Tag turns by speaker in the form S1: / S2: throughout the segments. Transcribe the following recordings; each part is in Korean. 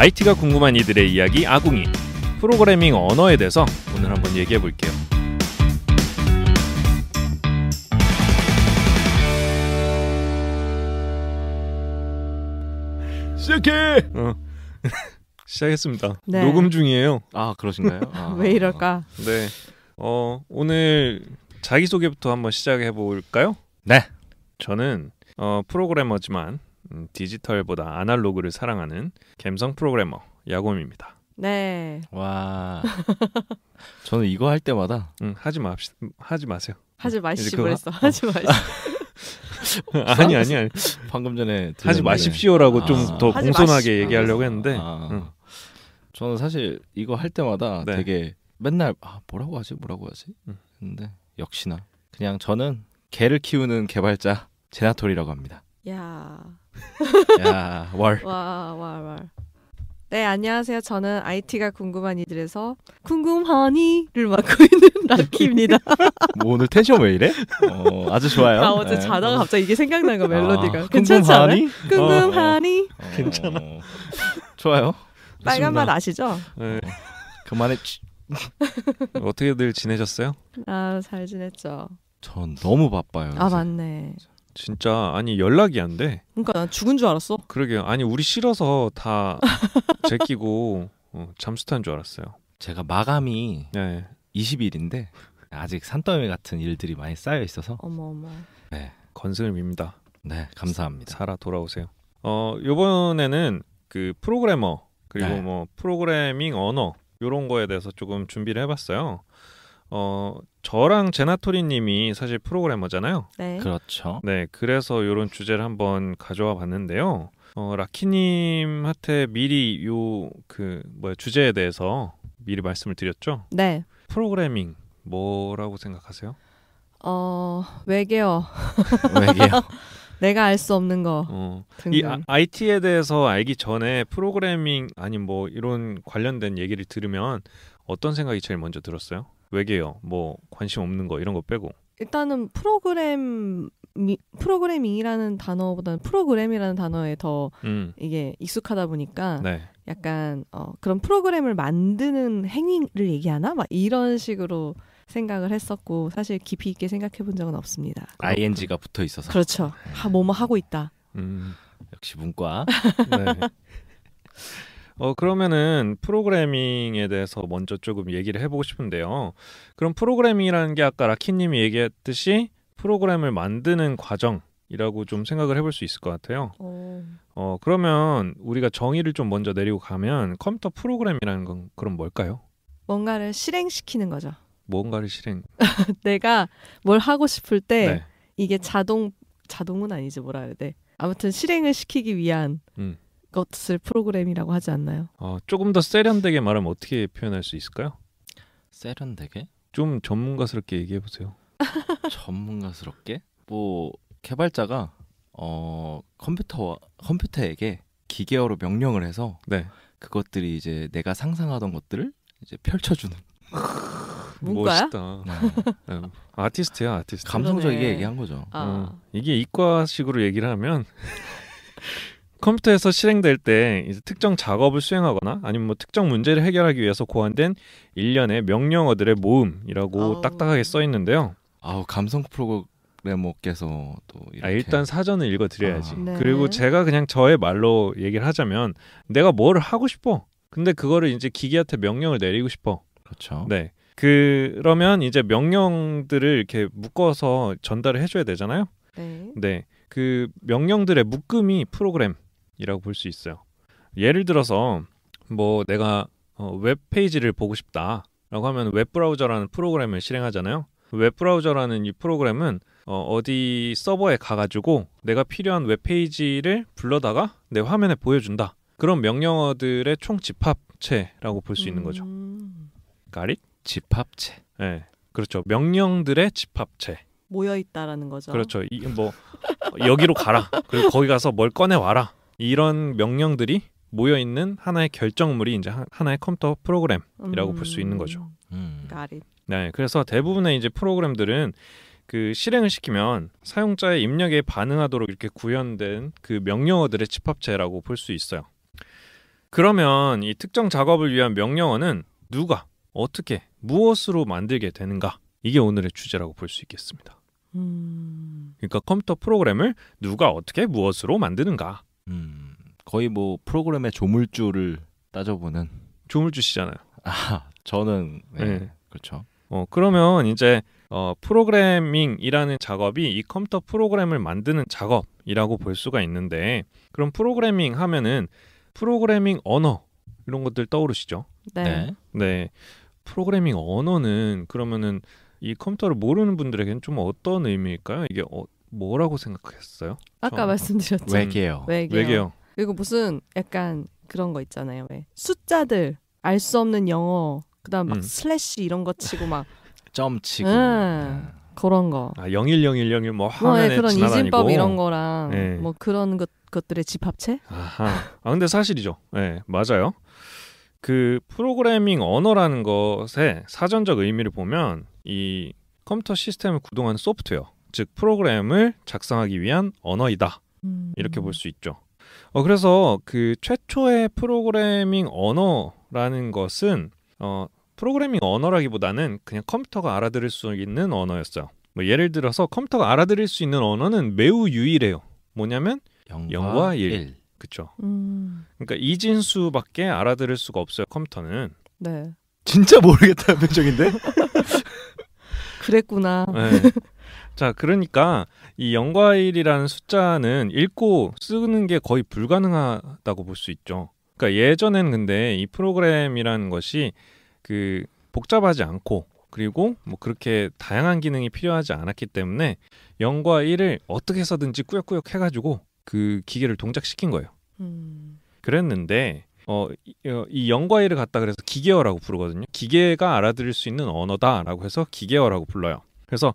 S1: IT가 궁금한 이들의 이야기 아궁이 프로그래밍 언어에 대해서 오늘 한번 얘기해 볼게요. 시작해! 시작했습니다.
S2: 네.
S1: 녹음 중이에요.
S3: 아, 그러신가요?
S2: 왜 이럴까?
S1: 네. 오늘 자기소개부터 한번 시작해 볼까요?
S3: 네.
S1: 저는 프로그래머지만 디지털보다 아날로그를 사랑하는 감성 프로그래머 야곰입니다.
S2: 네.
S3: 와. 저는 이거 할 때마다
S1: 하지 마세요.
S2: 하지 마시지
S1: 그거
S2: 그랬어. 하지 마시.
S1: 아니.
S3: 방금 전에
S1: 하지 마십시오라고 좀 더
S2: 하지
S1: 공손하게
S2: 마시-
S1: 얘기하려고 했는데
S3: 저는 사실 이거 할 때마다
S1: 네.
S3: 되게 맨날 뭐라고 하지? 근데 역시나 그냥 저는 개를 키우는 개발자 제나톨이라고 합니다.
S2: 야.
S3: 야, 월.
S2: 와. 네, 안녕하세요. 저는 IT가 궁금한 이들에서 궁금하니를 맡고 있는 라키입니다.
S3: 뭐 오늘 텐션 왜 이래? 아주 좋아요.
S2: 어제
S3: 네.
S2: 자다가 갑자기 이게 생각난 거 멜로디가.
S3: 아,
S2: 괜찮지 않아요?
S3: 궁금하니?
S2: 궁금하니?
S1: 괜찮아.
S3: 좋아요.
S2: 빨간 맛 아시죠?
S1: 네.
S3: 그만해.
S1: 어떻게들 지내셨어요?
S2: 잘 지냈죠.
S3: 전 너무 바빠요. 요새.
S2: 맞네.
S1: 진짜 아니 연락이 안 돼.
S2: 그러니까 난 죽은 줄 알았어.
S1: 그러게요. 아니 우리 싫어서 다 제끼고 잠수 탄 줄 알았어요.
S3: 제가 마감이
S1: 네.
S3: 20일인데 아직 산더미 같은 일들이 많이 쌓여 있어서
S2: 어머.
S3: 네,
S1: 건승을 빕니다.
S3: 네 감사합니다.
S1: 살아 돌아오세요. 요번에는 그 프로그래머 그리고
S3: 네.
S1: 뭐 프로그래밍 언어 이런 거에 대해서 조금 준비를 해봤어요. 저랑 제나토리님이 사실 프로그래머잖아요.
S2: 네.
S3: 그렇죠.
S1: 네, 그래서 이런 주제를 한번 가져와 봤는데요. 라키님한테 미리 주제에 대해서 미리 말씀을 드렸죠.
S2: 네.
S1: 프로그래밍 뭐라고 생각하세요?
S2: 외계어.
S3: 왜게요?
S2: 내가 알 수 없는 거.
S1: 이
S2: 등등.
S1: IT에 대해서 알기 전에 프로그래밍 아니 뭐 이런 관련된 얘기를 들으면 어떤 생각이 제일 먼저 들었어요? 외계어, 뭐 관심 없는 거 이런 거 빼고.
S2: 일단은 프로그래밍이라는 단어보다는 프로그램이라는 단어에 더 이게 익숙하다 보니까
S1: 네.
S2: 약간 그런 프로그램을 만드는 행위를 얘기하나? 막 이런 식으로 생각을 했었고 사실 깊이 있게 생각해 본 적은 없습니다.
S3: ing가 붙어 있어서.
S2: 그렇죠. 뭐뭐 하고 있다.
S3: 역시 문과.
S1: 네. 그러면은 프로그래밍에 대해서 먼저 조금 얘기를 해보고 싶은데요. 그럼 프로그래밍이라는 게 아까 라키님이 얘기했듯이 프로그램을 만드는 과정이라고 좀 생각을 해볼 수 있을 것 같아요. 그러면 우리가 정의를 좀 먼저 내리고 가면 컴퓨터 프로그램이라는 건 그럼 뭘까요?
S2: 뭔가를 실행시키는 거죠.
S1: 뭔가를 실행.
S2: 내가 뭘 하고 싶을 때
S1: 네.
S2: 이게 자동은 아니지 뭐라 해야 돼. 아무튼 실행을 시키기 위한 것을 프로그램이라고 하지 않나요?
S1: 조금 더 세련되게 말하면 어떻게 표현할 수 있을까요?
S3: 세련되게?
S1: 좀 전문가스럽게 얘기해 보세요.
S3: 전문가스럽게? 뭐 개발자가 컴퓨터에게 기계어로 명령을 해서
S1: 네.
S3: 그것들이 이제 내가 상상하던 것들을 이제 펼쳐주는.
S2: 문과야?
S1: 멋있다. 네. 아티스트야, 아티스트.
S3: 감성적이게
S2: 그러네.
S3: 얘기한 거죠.
S1: 이게 이과식으로 얘기를 하면 컴퓨터에서 실행될 때 이제 특정 작업을 수행하거나 아니면 뭐 특정 문제를 해결하기 위해서 고안된 일련의 명령어들의 모음이라고 딱딱하게 써 있는데요.
S3: 감성 프로그래머께서 또 이렇게.
S1: 일단 사전을 읽어드려야지.
S2: 네.
S1: 그리고 제가 그냥 저의 말로 얘기를 하자면 내가 뭐를 하고 싶어. 근데 그거를 이제 기계한테 명령을 내리고 싶어.
S3: 그렇죠.
S1: 네. 그러면 이제 명령들을 이렇게 묶어서 전달을 해줘야 되잖아요.
S2: 네.
S1: 네. 그 명령들의 묶음이 프로그램이라고 볼 수 있어요. 예를 들어서 뭐 내가 웹페이지를 보고 싶다라고 하면 웹브라우저라는 프로그램을 실행하잖아요. 웹브라우저라는 이 프로그램은 어디 서버에 가가지고 내가 필요한 웹페이지를 불러다가 내 화면에 보여준다. 그런 명령어들의 총 집합체라고 볼 수 있는 거죠. Got it?
S3: 집합체.
S1: 네, 그렇죠. 명령들의 집합체.
S2: 모여 있다라는 거죠.
S1: 그렇죠. 뭐 여기로 가라. 그리고 거기 가서 뭘 꺼내 와라. 이런 명령들이 모여 있는 하나의 결정물이 이제 하나의 컴퓨터 프로그램이라고 볼 수 있는 거죠.
S2: Got it.
S1: 네, 그래서 대부분의 이제 프로그램들은 그 실행을 시키면 사용자의 입력에 반응하도록 이렇게 구현된 그 명령어들의 집합체라고 볼 수 있어요. 그러면 이 특정 작업을 위한 명령어는 누가, 어떻게, 무엇으로 만들게 되는가? 이게 오늘의 주제라고 볼 수 있겠습니다. 그러니까 컴퓨터 프로그램을 누가 어떻게 무엇으로 만드는가?
S3: 거의 뭐 프로그램의 조물주를 따져보는.
S1: 조물주시잖아요.
S3: 저는 네.
S1: 네.
S3: 그렇죠.
S1: 그러면 이제 프로그래밍이라는 작업이 이 컴퓨터 프로그램을 만드는 작업이라고 볼 수가 있는데, 그럼 프로그래밍 하면은 프로그래밍 언어 이런 것들 떠오르시죠?
S2: 네.
S1: 네. 프로그래밍 언어는 그러면은 이 컴퓨터를 모르는 분들에게는 좀 어떤 의미일까요? 이게 뭐라고 생각했어요?
S2: 아까 말씀드렸죠.
S3: 외계어.
S1: 외계어.
S2: 그리고 무슨 약간 그런 거 있잖아요. 왜 숫자들 알 수 없는 영어, 그다음 막 슬래시 이런 거 치고 막
S3: 점 치고
S2: 그런 거.
S1: 010101 뭐 화면에
S2: 그런
S1: 지나다니고.
S2: 이진법 이런 거랑
S1: 네.
S2: 뭐 그런 것들의 집합체?
S1: 근데 사실이죠. 네, 맞아요. 그 프로그래밍 언어라는 것의 사전적 의미를 보면 이 컴퓨터 시스템을 구동하는 소프트웨어, 즉 프로그램을 작성하기 위한 언어이다. 이렇게 볼 수 있죠. 그래서 그 최초의 프로그래밍 언어라는 것은 프로그래밍 언어라기보다는 그냥 컴퓨터가 알아들을 수 있는 언어였어요. 뭐 예를 들어서 컴퓨터가 알아들을 수 있는 언어는 매우 유일해요. 뭐냐면 0과 1. 그렇죠. 그러니까 이진수밖에 알아들을 수가 없어요. 컴퓨터는.
S2: 네.
S3: 진짜 모르겠다는 표정인데?
S2: 그랬구나.
S1: 네. 자, 그러니까 이 0과 1이라는 숫자는 읽고 쓰는 게 거의 불가능하다고 볼 수 있죠. 그러니까 예전에는 근데 이 프로그램이라는 것이 그 복잡하지 않고 그리고 뭐 그렇게 다양한 기능이 필요하지 않았기 때문에 0과 1을 어떻게 해서든지 꾸역꾸역 해가지고 그 기계를 동작시킨 거예요. 그랬는데 이 0과 1을 갖다 그래서 기계어라고 부르거든요. 기계가 알아들을 수 있는 언어다라고 해서 기계어라고 불러요. 그래서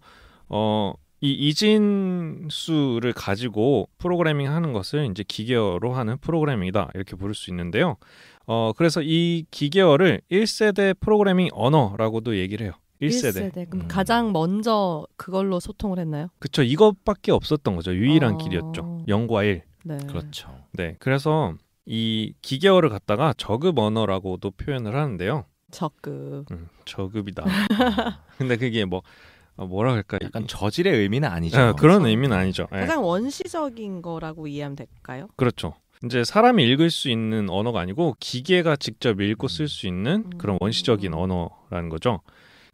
S1: 이 이진수를 가지고 프로그래밍 하는 것을 이제 기계어로 하는 프로그래밍이다 이렇게 부를 수 있는데요. 그래서 이 기계어를 1세대 프로그래밍 언어라고도 얘기를 해요. 1세대.
S2: 그럼 가장 먼저 그걸로 소통을 했나요?
S1: 그렇죠. 이것밖에 없었던 거죠. 유일한 길이었죠. 0과 1.
S2: 네.
S3: 그렇죠.
S1: 네. 그래서 이 기계어를 갖다가 저급 언어라고도 표현을 하는데요.
S2: 저급.
S1: 저급이다. 근데 그게 뭐라 할까?
S3: 약간 저질의 의미는 아니죠.
S1: 그런 의미는 아니죠.
S2: 가장 원시적인 거라고 이해하면 될까요?
S1: 그렇죠. 이제 사람이 읽을 수 있는 언어가 아니고 기계가 직접 읽고 쓸 수 있는 그런 원시적인 언어라는 거죠.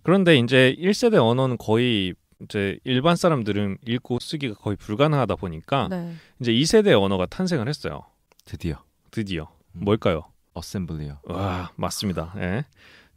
S1: 그런데 이제 1세대 언어는 거의 이제 일반 사람들은 읽고 쓰기가 거의 불가능하다 보니까
S2: 네.
S1: 이제 2세대 언어가 탄생을 했어요.
S3: 드디어.
S1: 뭘까요?
S3: 어셈블리요.
S1: 와, 맞습니다. 네.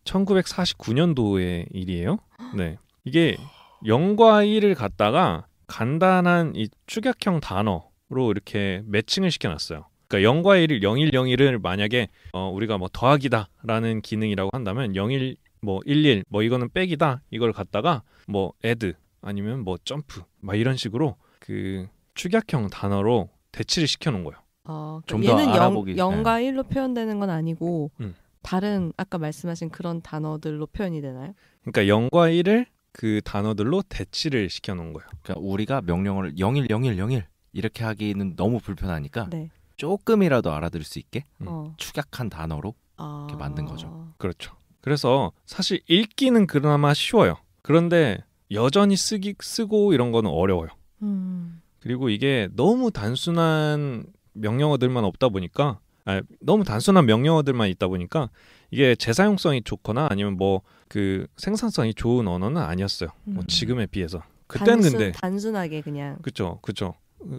S1: 1949년도의 일이에요. 네. 이게 0과 1을 갖다가 간단한 이 축약형 단어로 이렇게 매칭을 시켜놨어요. 그러니까 0과 1을 0101을 만약에 우리가 뭐 더하기다라는 기능이라고 한다면 01 뭐 11 뭐 이거는 빼기다 이걸 갖다가 뭐 add 아니면 뭐 점프 막 이런 식으로 그 축약형 단어로 대치를 시켜놓은 거예요.
S3: 좀 더
S2: 얘는
S3: 알아보기.
S2: 0과 1로 표현되는 건 아니고
S1: 다른
S2: 아까 말씀하신 그런 단어들로 표현이 되나요?
S1: 그러니까 0과 1을 그 단어들로 대치를 시켜놓은 거예요.
S3: 그러니까 우리가 명령어를 010101 이렇게 하기는 너무 불편하니까
S2: 네.
S3: 조금이라도 알아들을 수 있게 축약한 단어로
S2: 아...
S3: 이렇게 만든 거죠.
S1: 그렇죠. 그래서 사실 읽기는 그나마 쉬워요. 그런데 여전히 쓰고 이런 거는 어려워요. 그리고 이게 너무 단순한 명령어들만 없다 보니까 너무 단순한 명령어들만 있다 보니까 이게 재사용성이 좋거나 아니면 뭐 그 생산성이 좋은 언어는 아니었어요. 뭐 지금에 비해서. 그때는 근데
S2: 단순하게 그냥.
S1: 그렇죠.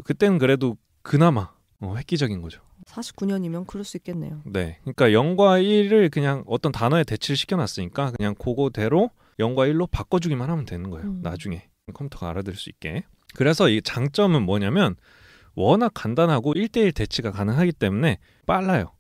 S1: 그때는 그래도 그나마 획기적인 거죠.
S2: 49년이면 그럴 수 있겠네요.
S1: 네, 그러니까 0과 1을 그냥 어떤 단어에 대치를 시켜놨으니까 그냥 그거대로 0과 1로 바꿔주기만 하면 되는 거예요. 나중에 컴퓨터가 알아들을 수 있게. 그래서 이 장점은 뭐냐면 워낙 간단하고 1대1 대치가 가능하기 때문에 빨라요.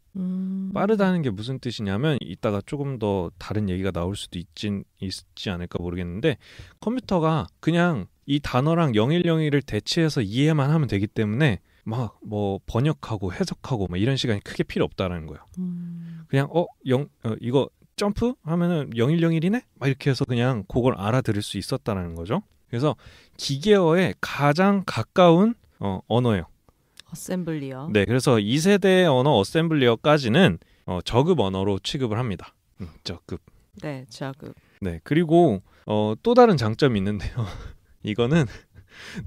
S1: 빠르다는 게 무슨 뜻이냐면 이따가 조금 더 다른 얘기가 나올 수도 있지 않을까 모르겠는데 컴퓨터가 그냥 이 단어랑 0101을 대치해서 이해만 하면 되기 때문에 막 뭐 번역하고 해석하고 막 이런 시간이 크게 필요 없다라는 거예요. 그냥 이거 점프 하면은 0101이네? 막 이렇게 해서 그냥 그걸 알아들을 수 있었다라는 거죠. 그래서 기계어에 가장 가까운 언어예요.
S2: 어셈블리어.
S1: 네, 그래서 2세대 언어 어셈블리어까지는 저급 언어로 취급을 합니다. 저급.
S2: 네, 저급.
S1: 네, 그리고 또 다른 장점이 있는데요. 이거는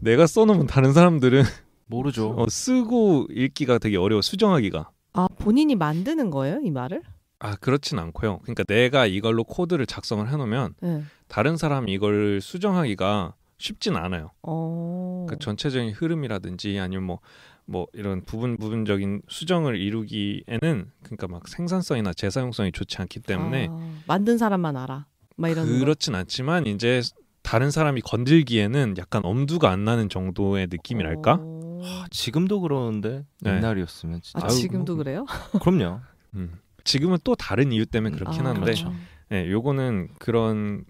S1: 내가 써놓으면 다른 사람들은
S3: 모르죠.
S1: 쓰고 읽기가 되게 어려워. 수정하기가.
S2: 아, 본인이 만드는 거예요, 이 말을?
S1: 아, 그렇진 않고요. 그러니까 내가 이걸로 코드를 작성을 해놓으면
S2: 네.
S1: 다른 사람이 이걸 수정하기가 쉽진 않아요. 그 전체적인 흐름이라든지 아니면 뭐 이런 부분적인 수정을 이루기에는 그러니까 막 생산성이나 재사용성이 좋지 않기 때문에
S2: 만든 사람만 알아. 막 이런
S1: 그렇진 않지만 이제 다른 사람이 건들기에는 약간 엄두가 안 나는 정도의 느낌이랄까?
S3: 지금도 그러는데
S1: 네.
S3: 옛날이었으면 진짜.
S2: 지금도 그래요?
S3: 그럼요.
S1: 지금은 또 다른 이유 때문에 그렇긴 한데
S3: 그렇죠.
S1: 네, 요거는 그런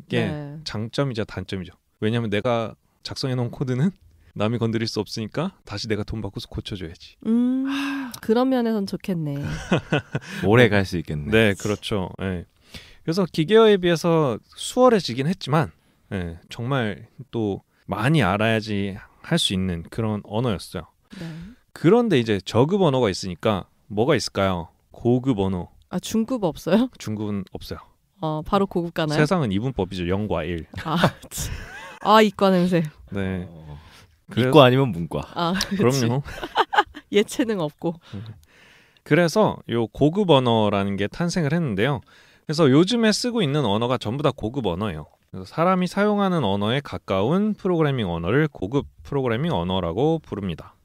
S1: 게
S2: 네.
S1: 장점이자 단점이죠. 왜냐하면 내가 작성해놓은 코드는 남이 건드릴 수 없으니까 다시 내가 돈 받고서 고쳐줘야지.
S2: 그런 면에선 좋겠네.
S3: 오래 갈 수 있겠네.
S1: 네, 그렇죠. 네. 그래서 기계어에 비해서 수월해지긴 했지만 정말 또 많이 알아야지 할 수 있는 그런 언어였어요.
S2: 네.
S1: 그런데 이제 저급 언어가 있으니까 뭐가 있을까요? 고급 언어.
S2: 아, 중급 없어요?
S1: 중급은 없어요.
S2: 바로 고급 가나요?
S1: 세상은 이분법이죠. 0과 1.
S2: 이과 냄새.
S1: 네.
S3: 이과 아니면 문과.
S1: 그럼요.
S2: 예체능 없고.
S1: 그래서 요 고급 언어라는 게 탄생을 했는데요. 그래서 요즘에 쓰고 있는 언어가 전부 다 고급 언어예요. 그래서 사람이 사용하는 언어에 가까운 프로그래밍 언어를 고급 프로그래밍 언어라고 부릅니다.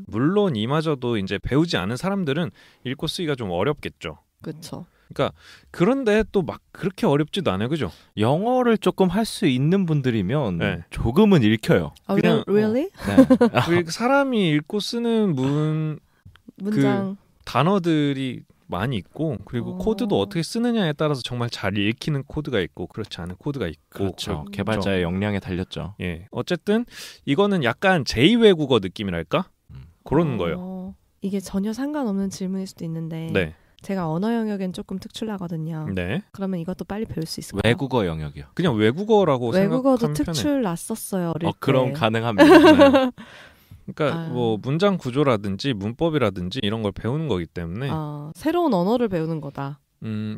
S1: 물론 이마저도 이제 배우지 않은 사람들은 읽고 쓰기가 좀 어렵겠죠.
S2: 그렇죠.
S1: 그러니까 그런데 또 막 그렇게 어렵지도 않아요, 그죠?
S3: 영어를 조금 할 수 있는 분들이면
S1: 네.
S3: 조금은 읽혀요.
S1: 그냥,
S2: really?
S3: 네.
S1: 사람이 읽고 쓰는
S2: 문장
S1: 단어들이 많이 있고 그리고 코드도 어떻게 쓰느냐에 따라서 정말 잘 읽히는 코드가 있고 그렇지 않은 코드가 있고
S3: 그렇죠. 개발자의 역량에 달렸죠.
S1: 예, 어쨌든 이거는 약간 제2외국어 느낌이랄까? 그런 거예요.
S2: 이게 전혀 상관없는 질문일 수도 있는데
S1: 네.
S2: 제가 언어 영역엔 조금 특출나거든요.
S1: 네.
S2: 그러면 이것도 빨리 배울 수 있을까요?
S3: 외국어 영역이요.
S1: 그냥 외국어라고
S2: 외국어도
S1: 생각하면 편해.
S2: 특출 났었어요. 어릴 때.
S3: 그럼 가능합니다. 네.
S1: 그러니까 뭐 문장 구조라든지 문법이라든지 이런 걸 배우는 거기 때문에
S2: 새로운 언어를 배우는 거다.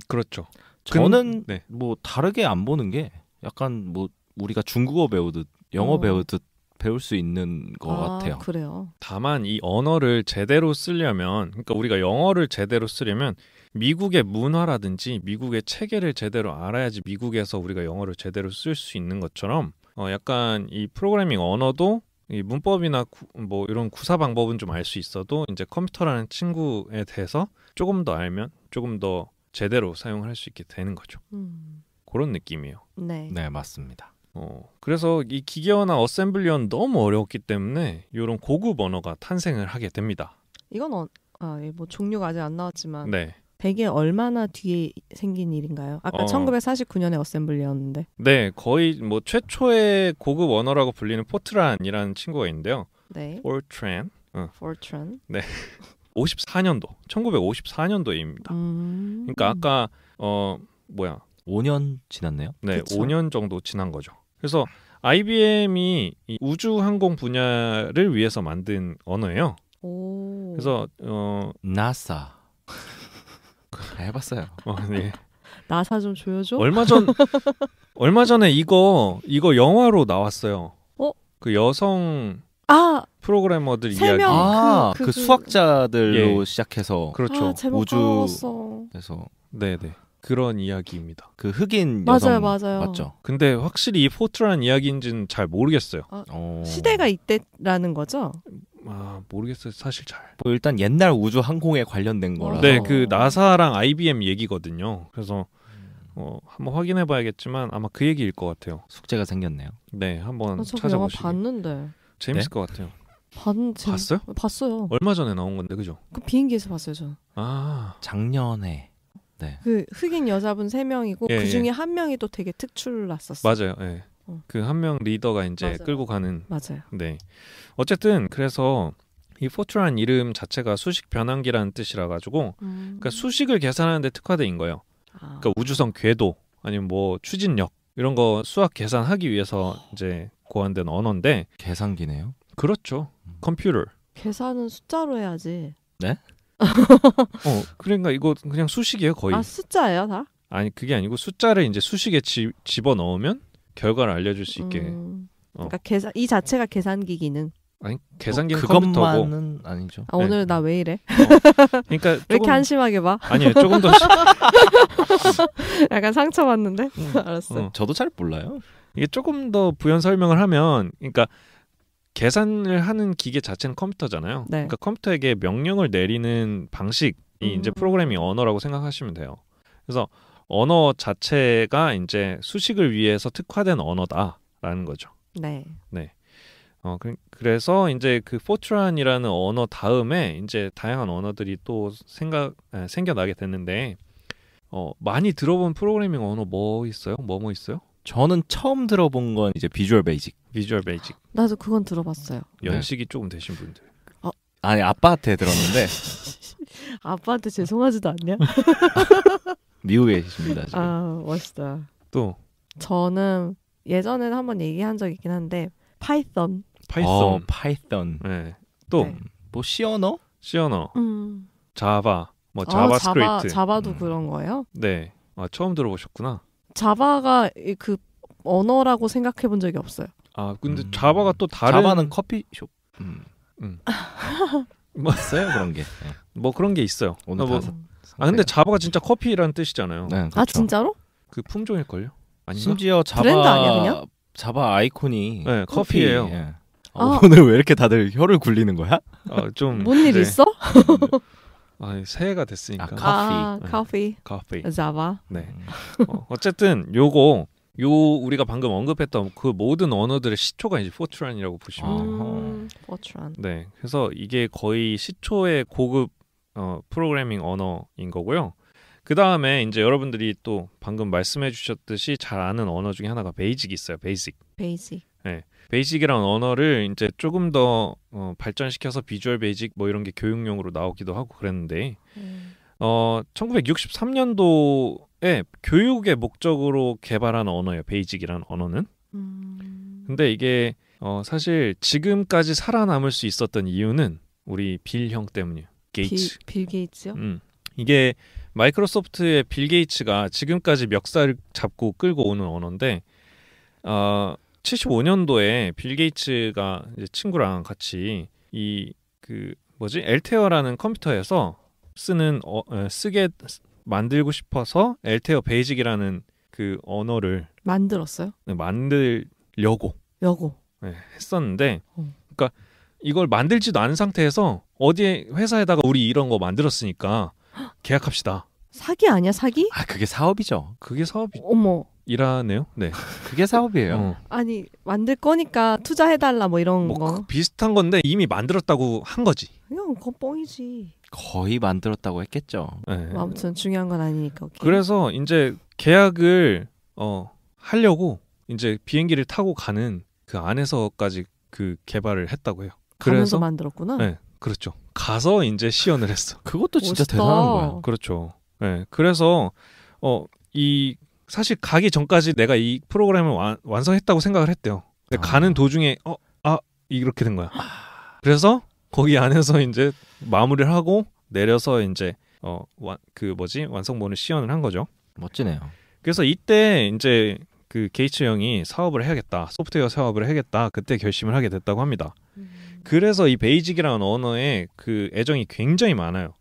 S1: 그렇죠.
S3: 저는
S1: 네.
S3: 뭐 다르게 안 보는 게 약간 뭐 우리가 중국어 배우듯 영어 배우듯 배울 수 있는 것 같아요.
S2: 그래요.
S1: 다만 이 언어를 제대로 쓰려면 그러니까 우리가 영어를 제대로 쓰려면 미국의 문화라든지 미국의 체계를 제대로 알아야지 미국에서 우리가 영어를 제대로 쓸 수 있는 것처럼 약간 이 프로그래밍 언어도 이 문법이나 뭐 이런 구사 방법은 좀 알 수 있어도 이제 컴퓨터라는 친구에 대해서 조금 더 알면 조금 더 제대로 사용할 수 있게 되는 거죠. 그런 느낌이에요.
S2: 네.
S3: 네, 맞습니다.
S1: 그래서 이 기계어나 어셈블리어는 너무 어려웠기 때문에 이런 고급 언어가 탄생을 하게 됩니다.
S2: 이건 뭐 종류가 아직 안 나왔지만
S1: 네.
S2: 되게 얼마나 뒤에 생긴 일인가요? 아까 1949년에 어셈블리였는데.
S1: 네, 거의 뭐 최초의 고급 언어라고 불리는 포트란이라는 친구가 있는데요.
S2: 네.
S1: 포트란.
S2: 포트란.
S1: 네. 1954년도입니다. 그러니까 아까
S3: 5년 지났네요.
S1: 네,
S2: 그쵸.
S1: 5년 정도 지난 거죠. 그래서 IBM이 이 우주 항공 분야를 위해서 만든 언어예요. 그래서
S3: 나사 해봤어요.
S1: 네.
S2: 나사 좀 조여줘.
S1: 얼마 전에 이거 영화로 나왔어요. 그 여성 프로그래머들 이야기.
S3: 그 수학자들로 시작해서
S1: 그렇죠.
S3: 우주에서
S1: 네네 그런 이야기입니다.
S3: 그 흑인 여성
S2: 맞아요.
S3: 맞죠?
S1: 근데 확실히 이 포트란 이야기인지는 잘 모르겠어요.
S2: 시대가 이때라는 거죠?
S1: 모르겠어요. 사실 잘.
S3: 뭐 일단 옛날 우주 항공에 관련된 거라서.
S1: 네, 그 나사랑 IBM 얘기거든요. 그래서 한번 확인해봐야겠지만 아마 그 얘기일 것 같아요.
S3: 숙제가 생겼네요.
S1: 네, 한번
S2: 저
S1: 찾아보시기.
S2: 영화 봤는데.
S1: 재밌을 것 같아요.
S2: 봤어요? 봤어요.
S1: 얼마 전에 나온 건데 그죠?
S2: 그 비행기에서 봤어요, 저.
S3: 작년에. 네.
S2: 그 흑인 여자분 3명이고 그 중에 한 명이 또 되게 특출났었어요.
S1: 맞아요. 예. 그 한 명 리더가 이제
S2: 맞아요.
S1: 끌고 가는.
S2: 맞아요.
S1: 네. 어쨌든 그래서 이 포트란 이름 자체가 수식 변환기라는 뜻이라 가지고 그러니까 수식을 계산하는 데 특화된 거예요. 그러니까 우주선 궤도 아니면 뭐 추진력 이런 거 수학 계산하기 위해서 이제 고안된 언어인데
S3: 계산기네요.
S1: 그렇죠. 컴퓨터.
S2: 계산은 숫자로 해야지.
S3: 네?
S1: 그러니까 이거 그냥 수식이에요 거의.
S2: 아 숫자예요 다?
S1: 아니 그게 아니고 숫자를 이제 수식에 집어 넣으면 결과를 알려줄 수 있게.
S2: 그러니까 계산 이 자체가 계산기 기능.
S1: 아니 계산기는 컴퓨터고.
S3: 그것만은 아니죠.
S2: 아, 오늘 나 왜 이래?
S1: 그러니까
S2: 왜 이렇게 한심하게 봐?
S1: 아니요 조금 더
S2: 약간 상처받는데? 알았어.
S3: 저도 잘 몰라요.
S1: 이게 조금 더 부연 설명을 하면, 그러니까 계산을 하는 기계 자체는 컴퓨터잖아요.
S2: 네.
S1: 그러니까 컴퓨터에게 명령을 내리는 방식이 이제 프로그래밍 언어라고 생각하시면 돼요. 그래서 언어 자체가 이제 수식을 위해서 특화된 언어다라는 거죠.
S2: 네.
S1: 그래서 이제 그 포트란이라는 언어 다음에 이제 다양한 언어들이 또 생겨나게 됐는데, 많이 들어본 프로그래밍 언어 뭐 있어요? 뭐 있어요?
S3: 저는 처음 들어본 건 이제 비주얼 베이직.
S1: 비주얼 베이직.
S2: 나도 그건 들어봤어요.
S1: 연식이 조금 되신 분들.
S3: 아니 아빠한테 들었는데
S2: 아빠한테 죄송하지도 않냐?
S3: 미국에 계십니다 지금.
S2: 아 멋있다.
S1: 또
S2: 저는 예전에 한번 얘기한 적 있긴 한데 파이썬.
S3: 파이썬.
S1: 네. 또
S2: 네.
S3: 뭐 C 언어?
S1: C 언어,
S2: 음.
S1: 자바, 뭐 자바스크립트.
S2: 자바도 그런 거예요?
S1: 네. 처음 들어보셨구나.
S2: 자바가 그 언어라고 생각해 본 적이 없어요.
S1: 근데 자바가 또 다른.
S3: 자바는 커피숍.
S1: 뭐
S3: 있어요 그런 게. 네.
S1: 뭐 그런 게 있어요.
S3: 오늘
S1: 근데 자바가 진짜 커피라는 뜻이잖아요.
S3: 네, 그렇죠.
S2: 아 진짜로?
S1: 그 품종일 걸요? 아닌가?
S3: 심지어 자바
S2: 브랜드 아니야, 그냥?
S3: 자바 아이콘이
S1: 네, 커피예요.
S3: 예. 오늘 왜 이렇게 다들 혀를 굴리는 거야?
S1: 좀
S2: 뭔 일
S1: 네.
S2: 있어?
S1: 새해가 됐으니까.
S2: 커피.
S1: 커피.
S2: 자바.
S1: 네. 어쨌든 우리가 방금 언급했던 그 모든 언어들의 시초가 이제 포트란이라고 보시면 돼요.
S2: 포트란.
S1: 네. 그래서 이게 거의 시초의 고급 프로그래밍 언어인 거고요. 그 다음에 이제 여러분들이 또 방금 말씀해 주셨듯이 잘 아는 언어 중에 하나가 베이직이 있어요. 베이직. 네. 베이직이라는 언어를 이제 조금 더 발전시켜서 비주얼 베이직 뭐 이런 게 교육용으로 나오기도 하고 그랬는데 1963년도에 교육의 목적으로 개발한 언어예요. 베이직이라는 언어는. 근데 이게 사실 지금까지 살아남을 수 있었던 이유는 우리 빌 형 때문이에요. 게이츠.
S2: 빌 게이츠요?
S1: 이게 마이크로소프트의 빌 게이츠가 지금까지 멱살을 잡고 끌고 오는 언어인데 75년도에 빌 게이츠가 이제 친구랑 같이 엘테어라는 컴퓨터에서 쓰게 만들고 싶어서 엘테어 베이직이라는 그 언어를
S2: 만들었어요?
S1: 네, 만들려고 했었는데 그러니까 이걸 만들지도 않은 상태에서 어디에 회사에다가 우리 이런 거 만들었으니까 계약합시다.
S2: 사기 아니야 사기?
S3: 그게 사업이죠.
S1: 그게 사업이.
S2: 어머.
S1: 이라네요. 네.
S3: 그게 사업이에요.
S2: 아니 만들 거니까 투자해달라 뭐 이런 거.
S1: 비슷한 건데 이미 만들었다고 한 거지.
S2: 그냥 그건 뻥이지.
S3: 거의 만들었다고 했겠죠.
S1: 네.
S2: 아무튼 중요한 건 아니니까. 오케이.
S1: 그래서 이제 계약을 하려고 이제 비행기를 타고 가는 그 안에서까지 그 개발을 했다고 해요.
S2: 가면서 만들었구나.
S1: 네, 그렇죠. 가서 이제 시연을 했어.
S3: 그것도 진짜
S2: 멋있다.
S3: 대단한 거야.
S1: 그렇죠. 네, 그래서 사실 가기 전까지 내가 이 프로그램을 완성했다고 생각을 했대요. 근데 가는 도중에 이렇게 된 거야. 그래서 거기 안에서 이제 마무리를 하고 내려서 이제 완성본을 시연을 한 거죠.
S3: 멋지네요.
S1: 그래서 이때 이제 그 게이츠 형이 사업을 해야겠다, 소프트웨어 사업을 해야겠다, 그때 결심을 하게 됐다고 합니다. 그래서 이 베이직이라는 언어에 그 애정이 굉장히 많아요.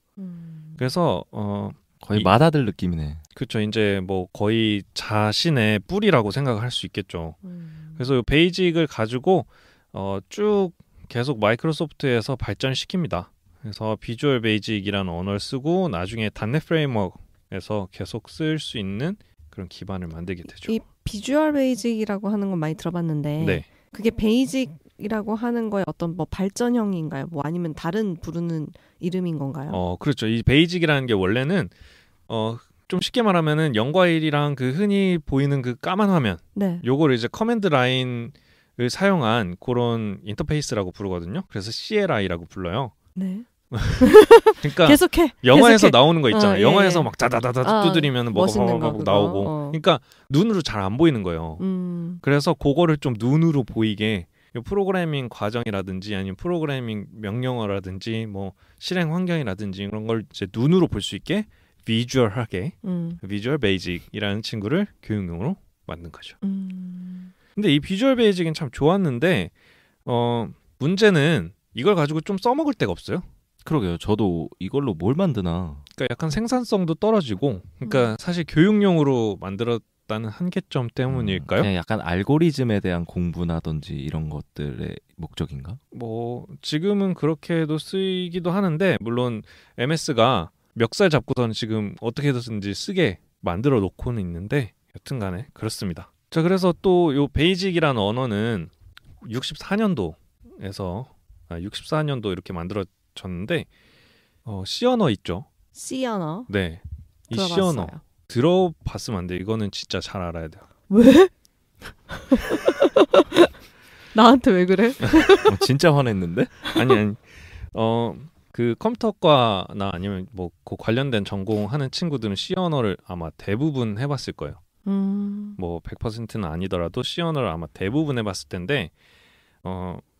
S1: 그래서
S3: 거의 맏아들 느낌이네.
S1: 그렇죠. 이제 뭐 거의 자신의 뿌리라고 생각을 할 수 있겠죠. 그래서 이 베이직을 가지고 쭉 계속 마이크로소프트에서 발전시킵니다. 그래서 비주얼 베이직이라는 언어를 쓰고 나중에 .NET 프레임워크에서 계속 쓸 수 있는 그런 기반을 만들게 되죠.
S2: 이 비주얼 베이직이라고 하는 건 많이 들어봤는데
S1: 네.
S2: 그게 베이직이라고 하는 거에 어떤 뭐 발전형인가요? 뭐 아니면 다른 부르는 이름인 건가요?
S1: 그렇죠. 이 베이직이라는 게 원래는 좀 쉽게 말하면은 0과 1이랑 그 흔히 보이는 그 까만 화면,
S2: 네.
S1: 요거를 이제 커맨드 라인을 사용한 그런 인터페이스라고 부르거든요. 그래서 CLI라고 불러요.
S2: 네.
S1: 그러니까
S2: 계속해.
S1: 영화에서 나오는 거 있잖아요.
S2: 예,
S1: 영화에서
S2: 예.
S1: 막 다다다다 두드리면 뭐가
S2: 멋있는 거,
S1: 바바바바 나오고. 그러니까 눈으로 잘 안 보이는 거예요. 그래서 그거를 좀 눈으로 보이게 이 프로그래밍 과정이라든지 아니면 프로그래밍 명령어라든지 뭐 실행 환경이라든지 이런 걸 이제 눈으로 볼 수 있게 비주얼하게 비주얼 베이직이라는 친구를 교육용으로 만든 거죠. 근데 이 비주얼 베이직은 참 좋았는데 문제는 이걸 가지고 좀 써먹을 데가 없어요.
S3: 그러게요. 저도 이걸로 뭘 만드나.
S1: 그러니까 약간 생산성도 떨어지고, 그러니까 사실 교육용으로 만들었다는 한계점 때문일까요?
S3: 그냥 약간 알고리즘에 대한 공부나든지 이런 것들의 목적인가?
S1: 뭐 지금은 그렇게도 쓰이기도 하는데, 물론 MS가 멱살 잡고서는 지금 어떻게든지 쓰게 만들어 놓고는 있는데, 여튼간에 그렇습니다. 자, 그래서 또 요 베이직이라는 언어는 64년도 이렇게 만들어졌는데 C 언어 있죠?
S2: C 언어.
S1: 네, 이 C
S2: 들어봤어요.
S1: 언어 들어봤으면 안 돼. 이거는 진짜 잘 알아야 돼요.
S2: 왜? 나한테 왜 그래?
S3: 진짜 화냈는데?
S1: 아니 그 컴퓨터과나 아니면 뭐 그 관련된 전공하는 친구들은 C 언어를 아마 대부분 해봤을 거예요. 뭐 100%는 아니더라도 C 언어를 아마 대부분 해봤을 텐데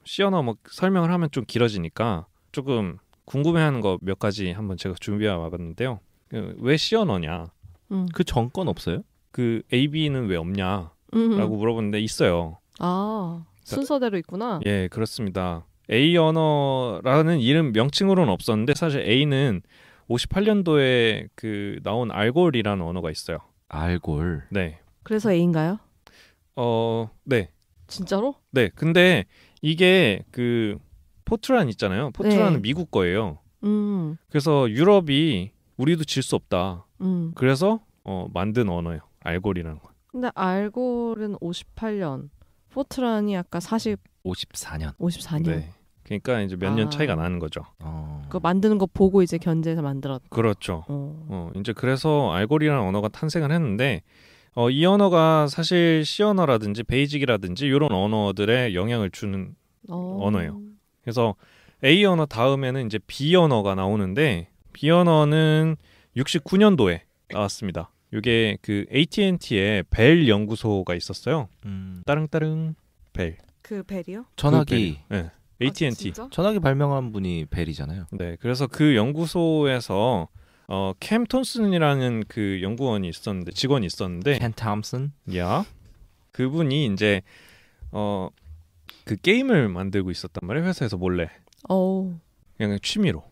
S1: C 언어 뭐 설명을 하면 좀 길어지니까 조금 궁금해하는 거 몇 가지 한번 제가 준비해 와봤는데요. 왜 C 언어냐?
S3: 그 정권 없어요?
S1: 그 AB는 왜 없냐라고 물어보는데 있어요.
S2: 아, 순서대로 있구나.
S1: 예, 그렇습니다. A 언어라는 이름 명칭으로는 없었는데 사실 A는 58년도에 그 나온 알골이라는 언어가 있어요.
S3: 알골.
S1: 네.
S2: 그래서 A인가요?
S1: 네.
S2: 진짜로?
S1: 네. 근데 이게 그 포트란 있잖아요. 포트란은
S2: 네.
S1: 미국 거예요.
S2: 음.
S1: 그래서 유럽이 우리도 질 수 없다.
S2: 음.
S1: 그래서 만든 언어예요. 알골이라는 거.
S2: 근데 알골은 58년, 포트란이 아까
S3: 54년.
S2: 54년.
S1: 네. 그러니까 이제 몇 년 차이가 나는 거죠.
S2: 그거 만드는 거 보고 이제 견제해서 만들었다.
S1: 그렇죠. 이제 그래서 알골이라는 언어가 탄생을 했는데 이 언어가 사실 C 언어라든지 베이직이라든지 이런 언어들에 영향을 주는 언어예요. 그래서 A 언어 다음에는 이제 B 언어가 나오는데 B 언어는 69년도에 나왔습니다. 이게 그 AT&T의 벨 연구소가 있었어요. 따릉따릉 벨.
S2: 그 벨이요?
S3: 전화기.
S1: 네. AT&T.
S2: 진짜?
S3: 전화기 발명한 분이 벨이잖아요.
S1: 네, 그래서 그 연구소에서 캠 톤슨이라는 그 연구원이 있었는데 직원이 있었는데
S3: 켄 톰슨.
S1: 야, 그분이 이제 그 게임을 만들고 있었단 말이에요. 회사에서 몰래. 그냥 취미로.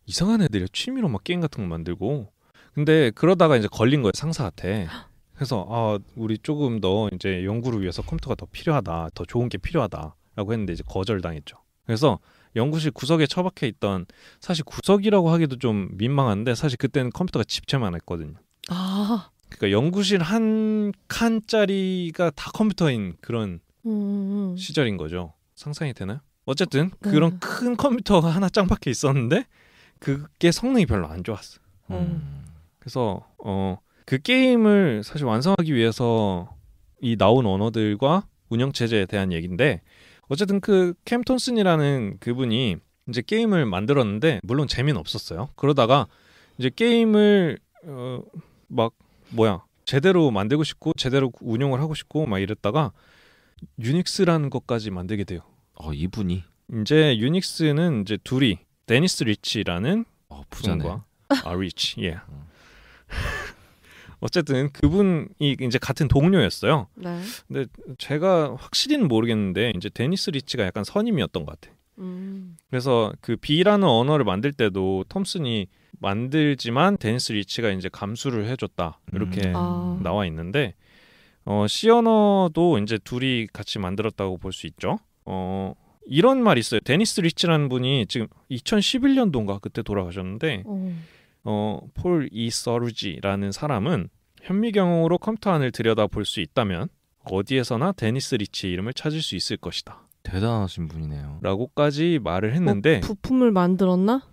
S1: 이상한 애들이 취미로 막 게임 같은 거 만들고. 근데 그러다가 이제 걸린 거예요, 상사한테. 그래서 우리 조금 더 이제 연구를 위해서 컴퓨터가 더 필요하다, 더 좋은 게 필요하다라고 했는데 이제 거절당했죠. 그래서 연구실 구석에 처박혀 있던, 사실 구석이라고 하기도 좀 민망한데 사실 그때는 컴퓨터가 집채만 했거든요. 그러니까 연구실 한 칸짜리가 다 컴퓨터인 그런 시절인 거죠. 상상이 되나요? 어쨌든 그런 큰 컴퓨터가 하나 짱 박혀 있었는데 그게 성능이 별로 안 좋았어. 그래서 그 게임을 사실 완성하기 위해서 이 나온 언어들과 운영 체제에 대한 얘기인데, 어쨌든 그 캠 톤슨이라는 그분이 이제 게임을 만들었는데 물론 재미는 없었어요. 그러다가 이제 게임을 제대로 만들고 싶고 제대로 운영을 하고 싶고 막 이랬다가 유닉스라는 것까지 만들게 돼요.
S3: 이분이
S1: 이제 유닉스는 이제 둘이 데니스 리치라는
S3: 부자네.
S1: 분과 리치, 예. 어쨌든 그분이 이제 같은 동료였어요.
S2: 네.
S1: 근데 제가 확실히는 모르겠는데 이제 데니스 리치가 약간 선임이었던 것 같아. 그래서 그 B라는 언어를 만들 때도 톰슨이 만들지만 데니스 리치가 이제 감수를 해줬다 이렇게 나와 있는데 C 언어도 이제 둘이 같이 만들었다고 볼 수 있죠. 이런 말이 있어요. 데니스 리치라는 분이 지금 2011년도인가 그때 돌아가셨는데 폴 이 서루지라는 사람은 현미경으로 컴퓨터 안을 들여다볼 수 있다면 어디에서나 데니스 리치 이름을 찾을 수 있을 것이다.
S3: 대단하신 분이네요.
S1: 라고까지 말을 했는데
S2: 부품을 만들었나?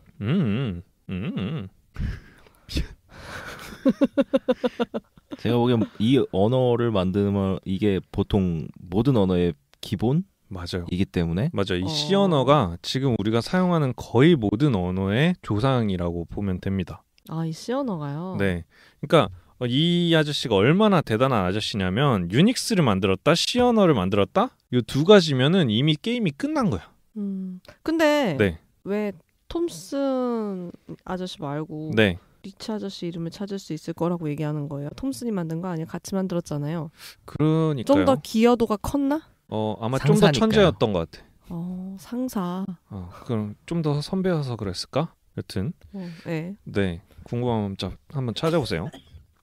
S3: 제가 보기엔 이 언어를 만들면 이게 보통 모든 언어의 기본?
S1: 맞아요.
S3: 이기 때문에
S1: 맞아요. 이 C 언어가 지금 우리가 사용하는 거의 모든 언어의 조상이라고 보면 됩니다.
S2: 이 C 언어가요?
S1: 네. 그러니까 이 아저씨가 얼마나 대단한 아저씨냐면 유닉스를 만들었다, C 언어를 만들었다, 이 두 가지면은 이미 게임이 끝난 거야.
S2: 근데
S1: 네.
S2: 왜 톰슨 아저씨 말고
S1: 네.
S2: 리치 아저씨 이름을 찾을 수 있을 거라고 얘기하는 거예요? 톰슨이 만든 거 아니야? 같이 만들었잖아요.
S1: 그러니까요.
S2: 좀 더 기여도가 컸나?
S1: 아마 좀 더
S3: 상사니까요.
S1: 천재였던 것 같아.
S2: 상사.
S1: 그럼 좀 더 선배여서 그랬을까? 여튼
S2: 네.
S1: 네, 궁금하면 한번 찾아보세요.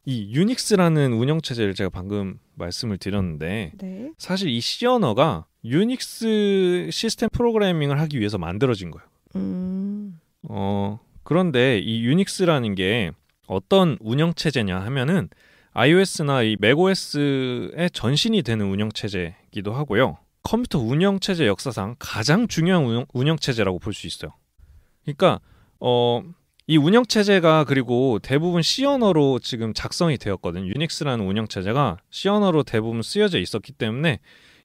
S1: 이 유닉스라는 운영체제를 제가 방금 말씀을 드렸는데
S2: 네.
S1: 사실 이 C 언어가 유닉스 시스템 프로그래밍을 하기 위해서 만들어진 거예요. 그런데 이 유닉스라는 게 어떤 운영체제냐 하면은 iOS나 이 macOS의 전신이 되는 운영체제이기도 하고요. 컴퓨터 운영체제 역사상 가장 중요한 운영체제라고 볼 수 있어요. 그러니까 이 운영체제가 그리고 대부분 C 언어로 지금 작성이 되었거든요. 유닉스라는 운영체제가 C 언어로 대부분 쓰여져 있었기 때문에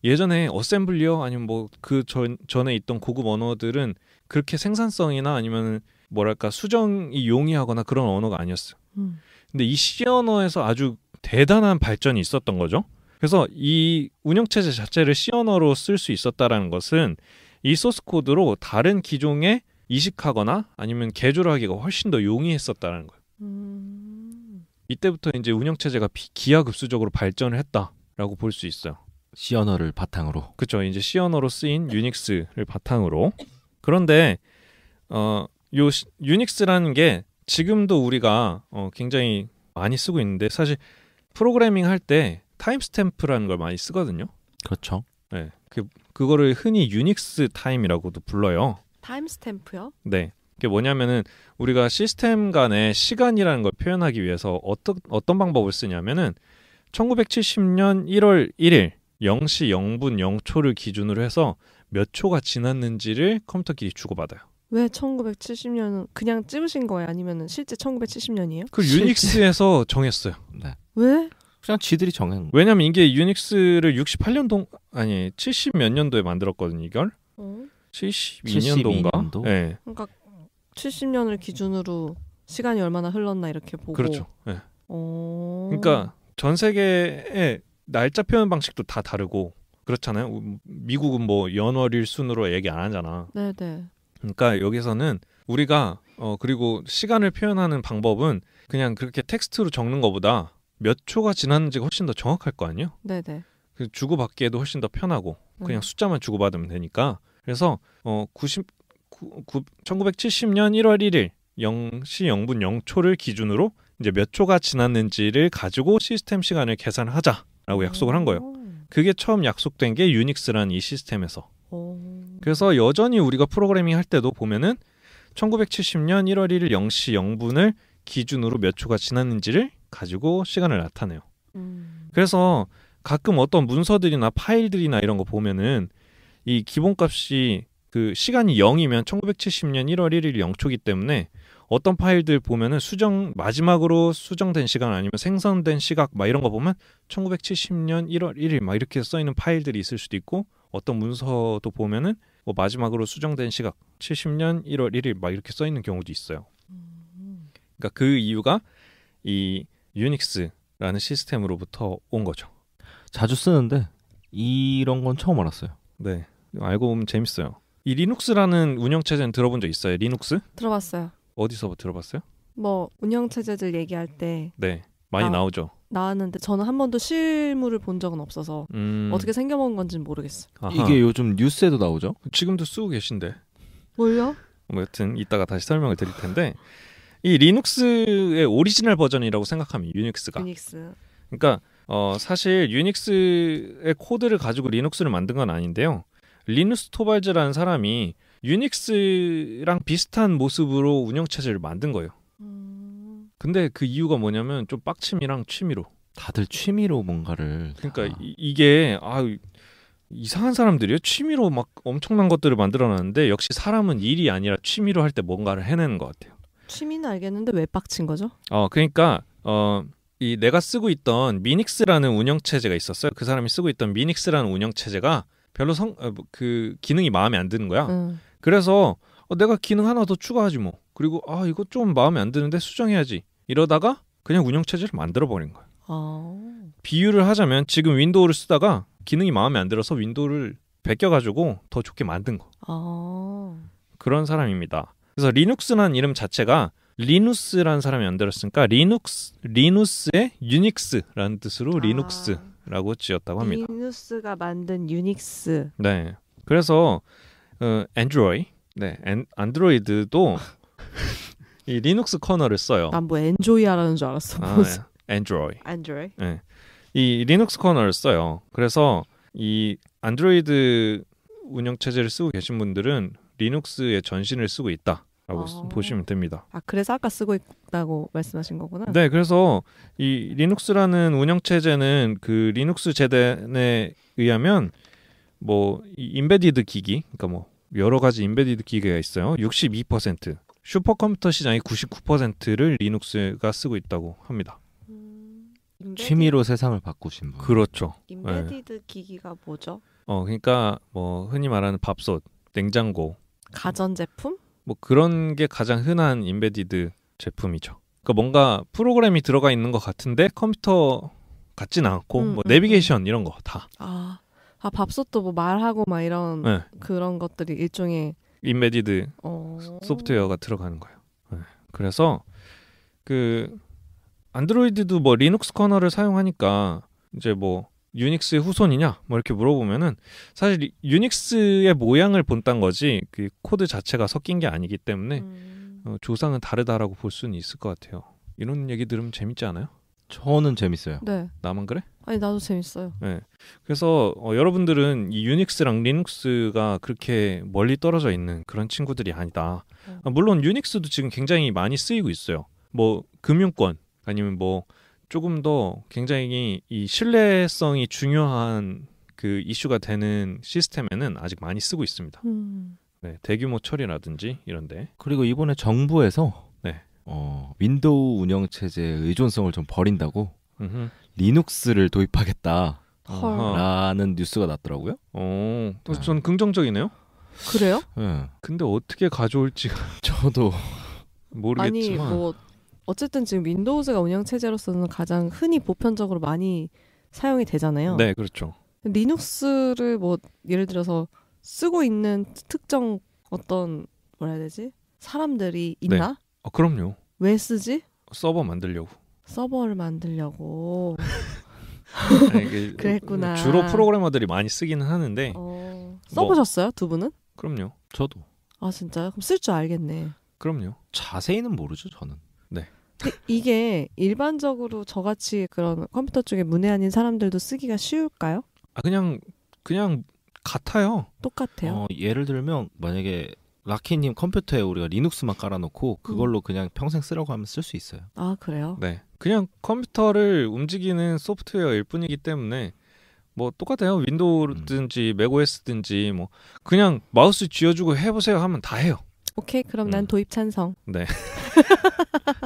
S1: 예전에 어셈블리어 아니면 뭐 그 전에 있던 고급 언어들은 그렇게 생산성이나 아니면 뭐랄까 수정이 용이하거나 그런 언어가 아니었어요. 근데 이 C 언어에서 아주 대단한 발전이 있었던 거죠. 그래서 이 운영체제 자체를 C 언어로 쓸 수 있었다라는 것은 이 소스 코드로 다른 기종에 이식하거나 아니면 개조를 하기가 훨씬 더 용이했었다는 거예요. 이때부터 이제 운영체제가 기하급수적으로 발전을 했다라고 볼 수 있어요.
S3: C 언어를 바탕으로.
S1: 그렇죠. 이제 C 언어로 쓰인 유닉스를 바탕으로. 그런데 요 유닉스라는 게 지금도 우리가 굉장히 많이 쓰고 있는데 사실 프로그래밍 할 때 타임스탬프라는 걸 많이 쓰거든요.
S3: 그렇죠.
S1: 네, 그거를 흔히 유닉스 타임이라고도 불러요.
S2: 타임스탬프요?
S1: 네, 그게 뭐냐면은 우리가 시스템 간의 시간이라는 걸 표현하기 위해서 어떤 방법을 쓰냐면은 1970년 1월 1일 0시 0분 0초를 기준으로 해서 몇 초가 지났는지를 컴퓨터끼리 주고받아요.
S2: 왜 1970년은 그냥 찍으신 거예요? 아니면 실제 1970년이에요?
S1: 그 유닉스에서 정했어요.
S3: 네.
S2: 왜?
S3: 그냥 지들이 정한.
S1: 왜냐면 이게 유닉스를 70 몇 년도에 만들었거든요. 이걸 72년도인가?
S3: 72년도?
S1: 네.
S2: 그러니까 70년을 기준으로 시간이 얼마나 흘렀나 이렇게 보고.
S1: 그렇죠. 네. 그러니까 전 세계의 날짜 표현 방식도 다 다르고 그렇잖아요. 미국은 뭐 연월일 순으로 얘기 안 하잖아.
S2: 네네.
S1: 그러니까 여기서는 우리가 그리고 시간을 표현하는 방법은 그냥 그렇게 텍스트로 적는 것보다 몇 초가 지났는지가 훨씬 더 정확할 거 아니에요.
S2: 네네.
S1: 주고받기에도 훨씬 더 편하고 그냥 숫자만 주고받으면 되니까. 그래서 1970년 1월 1일 0시 0분 0초를 기준으로 이제 몇 초가 지났는지를 가지고 시스템 시간을 계산을 하자라고 약속을 한 거예요. 그게 처음 약속된 게 유닉스라는 이 시스템에서. 그래서 여전히 우리가 프로그래밍 할 때도 보면은 1970년 1월 1일 0시 0분을 기준으로 몇 초가 지났는지를 가지고 시간을 나타내요. 그래서 가끔 어떤 문서들이나 파일들이나 이런 거 보면은 이 기본값이 그 시간이 0이면 1970년 1월 1일 0초기 때문에 어떤 파일들 보면은 마지막으로 수정된 시간 아니면 생성된 시각 막 이런 거 보면 1970년 1월 1일 막 이렇게 써 있는 파일들이 있을 수도 있고 어떤 문서도 보면은 뭐 마지막으로 수정된 시각 70년 1월 1일 막 이렇게 써 있는 경우도 있어요. 그러니까 그 이유가 이 유닉스라는 시스템으로부터 온 거죠.
S3: 자주 쓰는데 이런 건 처음 알았어요.
S1: 네, 알고 보면 재밌어요. 이 리눅스라는 운영체제는 들어본 적 있어요? 리눅스?
S2: 들어봤어요.
S1: 어디서 들어봤어요?
S2: 뭐 운영체제들 얘기할 때
S1: 네, 많이 나오죠.
S2: 나왔는데 저는 한 번도 실물을 본 적은 없어서 어떻게 생겨먹은 건지는 모르겠어요.
S1: 아하.
S3: 이게 요즘 뉴스에도 나오죠?
S1: 지금도 쓰고 계신데.
S2: 뭘요?
S1: 뭐 여튼 이따가 다시 설명을 드릴 텐데 이 리눅스의 오리지널 버전이라고 생각하면 유닉스가.
S2: 유닉스.
S1: 그러니까 사실 유닉스의 코드를 가지고 리눅스를 만든 건 아닌데요. 리누스 토발즈라는 사람이 유닉스랑 비슷한 모습으로 운영체제를 만든 거예요. 근데 그 이유가 뭐냐면 좀 빡침이랑 취미로.
S3: 다들 취미로 뭔가를.
S1: 그러니까 이게 이상한 사람들이요. 취미로 막 엄청난 것들을 만들어놨는데 역시 사람은 일이 아니라 취미로 할 때 뭔가를 해내는 것 같아요.
S2: 취미는 알겠는데 왜 빡친 거죠?
S1: 그러니까 이 내가 쓰고 있던 미닉스라는 운영체제가 있었어요. 그 사람이 쓰고 있던 미닉스라는 운영체제가 별로 그 기능이 마음에 안 드는 거야. 그래서 내가 기능 하나 더 추가하지 뭐. 그리고 이거 좀 마음에 안 드는데 수정해야지. 이러다가 그냥 운영체제를 만들어버린 거야. 비유를 하자면 지금 윈도우를 쓰다가 기능이 마음에 안 들어서 윈도우를 베껴가지고 더 좋게 만든 거. 그런 사람입니다. 그래서 리눅스라는 이름 자체가 리누스라는 사람이 만들었으니까 리누스의 유닉스라는 뜻으로 리눅스라고 지었다고 합니다.
S2: 리누스가 만든 유닉스.
S1: 네. 그래서 안드로이드도 이 리눅스 커널을 써요.
S2: 난 뭐 엔조이아라는 줄 알았어.
S1: 안드로이드.
S2: 안드로이드.
S1: 네. 이 리눅스 커널을 써요. 그래서 이 안드로이드 운영체제를 쓰고 계신 분들은 리눅스의 전신을 쓰고 있다라고 보시면 됩니다.
S2: 그래서 아까 쓰고 있다고 말씀하신 거구나.
S1: 네, 그래서 이 리눅스라는 운영체제는 그 리눅스 재단에 의하면 뭐 이 인베디드 기기, 그러니까 뭐 여러 가지 인베디드 기기가 있어요. 62%, 슈퍼컴퓨터 시장의 99%를 리눅스가 쓰고 있다고 합니다.
S3: 취미로 세상을 바꾸신 분.
S1: 그렇죠.
S2: 인베디드 기기가 뭐죠?
S1: 그러니까 뭐 흔히 말하는 밥솥, 냉장고,
S2: 가전제품?
S1: 뭐 그런 게 가장 흔한 인베디드 제품이죠. 그러니까 뭔가 프로그램이 들어가 있는 것 같은데 컴퓨터 같진 않고 뭐 내비게이션 이런 거 다.
S2: 밥솥도 뭐 말하고 막 이런 그런 것들이 일종의
S1: 인베디드 소프트웨어가 들어가는 거예요. 네. 그래서 그 안드로이드도 뭐 리눅스 커널을 사용하니까 이제 뭐 유닉스의 후손이냐 뭐 이렇게 물어보면은 사실 유닉스의 모양을 본딴 거지 그 코드 자체가 섞인 게 아니기 때문에 조상은 다르다라고 볼 수는 있을 것 같아요. 이런 얘기 들으면 재밌지 않아요?
S3: 저는 재밌어요.
S2: 네.
S1: 나만 그래?
S2: 아니 나도 재밌어요.
S1: 네. 그래서 여러분들은 이 유닉스랑 리눅스가 그렇게 멀리 떨어져 있는 그런 친구들이 아니다. 물론 유닉스도 지금 굉장히 많이 쓰이고 있어요. 뭐 금융권 아니면 뭐 조금 더 굉장히 이 신뢰성이 중요한 그 이슈가 되는 시스템에는 아직 많이 쓰고 있습니다. 네, 대규모 처리라든지 이런데.
S3: 그리고 이번에 정부에서
S1: 네.
S3: 윈도우 운영체제의 의존성을 좀 버린다고 리눅스를 도입하겠다라는 뉴스가 났더라고요.
S1: 전 긍정적이네요.
S2: 그래요?
S3: 네.
S1: 근데 어떻게 가져올지
S3: 저도
S1: 모르겠지만.
S2: 아니 뭐 어쨌든 지금 윈도우즈가 운영체제로서는 가장 흔히 보편적으로 많이 사용이 되잖아요.
S1: 네, 그렇죠.
S2: 리눅스를 뭐 예를 들어서 쓰고 있는 특정 어떤 뭐라 해야 되지? 사람들이 있나?
S1: 네. 그럼요.
S2: 왜 쓰지?
S1: 서버 만들려고.
S2: 서버를 만들려고.
S1: 아니,
S2: 그랬구나.
S1: 주로 프로그래머들이 많이 쓰기는 하는데.
S2: 써보셨어요? 두 분은?
S1: 그럼요.
S3: 저도.
S2: 아 진짜요? 그럼 쓸 줄 알겠네.
S1: 그럼요.
S3: 자세히는 모르죠 저는.
S1: 네.
S2: 이게 일반적으로 저같이 그런 컴퓨터 쪽에 문외한인 사람들도 쓰기가 쉬울까요?
S1: 그냥 같아요.
S2: 똑같아요.
S3: 예를 들면 만약에 라키님 컴퓨터에 우리가 리눅스만 깔아놓고 그걸로 그냥 평생 쓰라고 하면 쓸 수 있어요.
S2: 아 그래요?
S1: 네. 그냥 컴퓨터를 움직이는 소프트웨어일 뿐이기 때문에 뭐 똑같아요. 윈도우든지 맥OS든지 뭐 그냥 마우스 쥐어주고 해보세요 하면 다 해요.
S2: 오케이 그럼 난 도입 찬성.
S1: 네.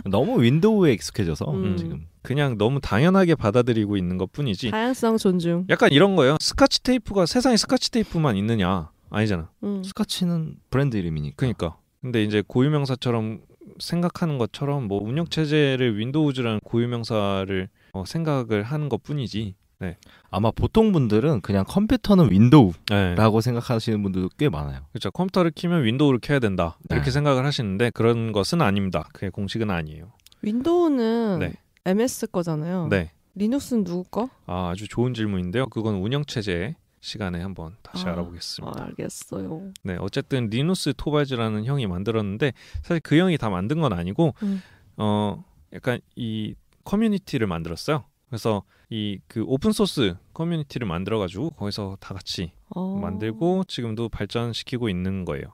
S3: 너무 윈도우에 익숙해져서 지금
S1: 그냥 너무 당연하게 받아들이고 있는 것뿐이지.
S2: 다양성 존중.
S1: 약간 이런 거예요. 스카치 테이프가 세상에 스카치 테이프만 있느냐? 아니잖아.
S3: 스카치는 브랜드 이름이니까.
S1: 그러니까. 근데 이제 고유명사처럼 생각하는 것처럼 뭐 운영체제를 윈도우즈라는 고유명사를 생각을 하는 것뿐이지. 네.
S3: 아마 보통 분들은 그냥 컴퓨터는 윈도우라고
S1: 네.
S3: 생각하시는 분들도 꽤 많아요.
S1: 그렇죠. 컴퓨터를 키면 윈도우를 켜야 된다. 이렇게
S3: 네.
S1: 생각을 하시는데 그런 것은 아닙니다. 그게 공식은 아니에요.
S2: 윈도우는
S1: 네.
S2: MS 거잖아요.
S1: 네.
S2: 리눅스는 누구 거?
S1: 아주 좋은 질문인데요. 그건 운영체제 시간에 한번 다시 알아보겠습니다.
S2: 알겠어요.
S1: 네, 어쨌든 리누스 토발즈라는 형이 만들었는데 사실 그 형이 다 만든 건 아니고 약간 이 커뮤니티를 만들었어요. 그래서 이 그 오픈 소스 커뮤니티를 만들어 가지고 거기서 다 같이 만들고 지금도 발전시키고 있는 거예요.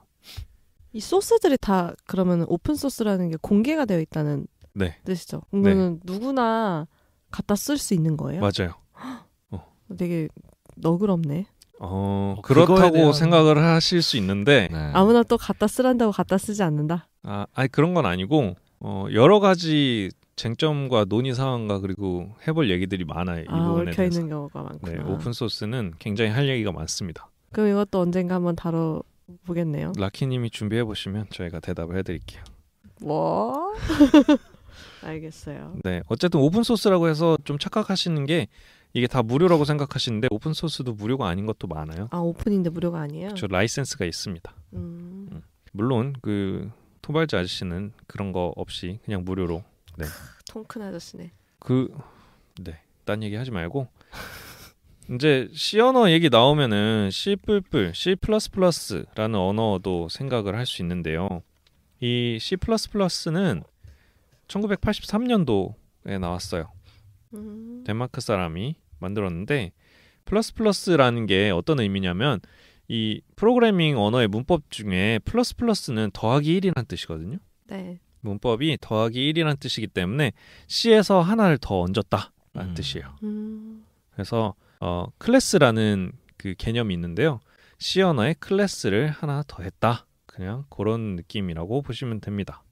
S2: 이 소스들이 다 그러면 오픈 소스라는 게 공개가 되어 있다는
S1: 네.
S2: 뜻이죠. 그러면 누구나 갖다 쓸 수 있는 거예요?
S1: 맞아요.
S2: 되게 너그럽네.
S1: 그렇다고
S3: 대한...
S1: 생각을 하실 수 있는데
S3: 네.
S2: 아무나 또 갖다 쓰란다고 갖다 쓰지 않는다.
S1: 아니 그런 건 아니고 여러 가지 쟁점과 논의 사항과 그리고 해볼 얘기들이 많아요. 이 부분에
S2: 얽혀
S1: 대해서.
S2: 있는 경우가 많구나.
S1: 네, 오픈 소스는 굉장히 할 얘기가 많습니다.
S2: 그럼 이것도 언젠가 한번 다뤄보겠네요.
S1: 라키님이 준비해 보시면 저희가 대답을 해드릴게요.
S2: 뭐? 알겠어요.
S1: 네, 어쨌든 오픈 소스라고 해서 좀 착각하시는 게 이게 다 무료라고 생각하시는데 오픈 소스도 무료가 아닌 것도 많아요.
S2: 아, 오픈인데 무료가 아니에요?
S1: 저 라이센스가 있습니다. 물론 그 토발즈 아저씨는 그런 거 없이 그냥 무료로. 네.
S2: 통 큰 아저씨네.
S1: 딴 얘기 하지 말고 이제 C 언어 얘기 나오면은 C++, C++라는 언어도 생각을 할 수 있는데요. 이 C++는 1983년도에 나왔어요. 덴마크 사람이 만들었는데 플러스플러스라는 게 어떤 의미냐면 이 프로그래밍 언어의 문법 중에 플러스플러스는 더하기 1이라는 뜻이거든요.
S2: 네.
S1: 문법이 더하기 1이라는 뜻이기 때문에 C에서 하나를 더 얹었다라는 뜻이에요. 그래서 클래스라는 그 개념이 있는데요. C 언어에 클래스를 하나 더 했다. 그냥 그런 느낌이라고 보시면 됩니다.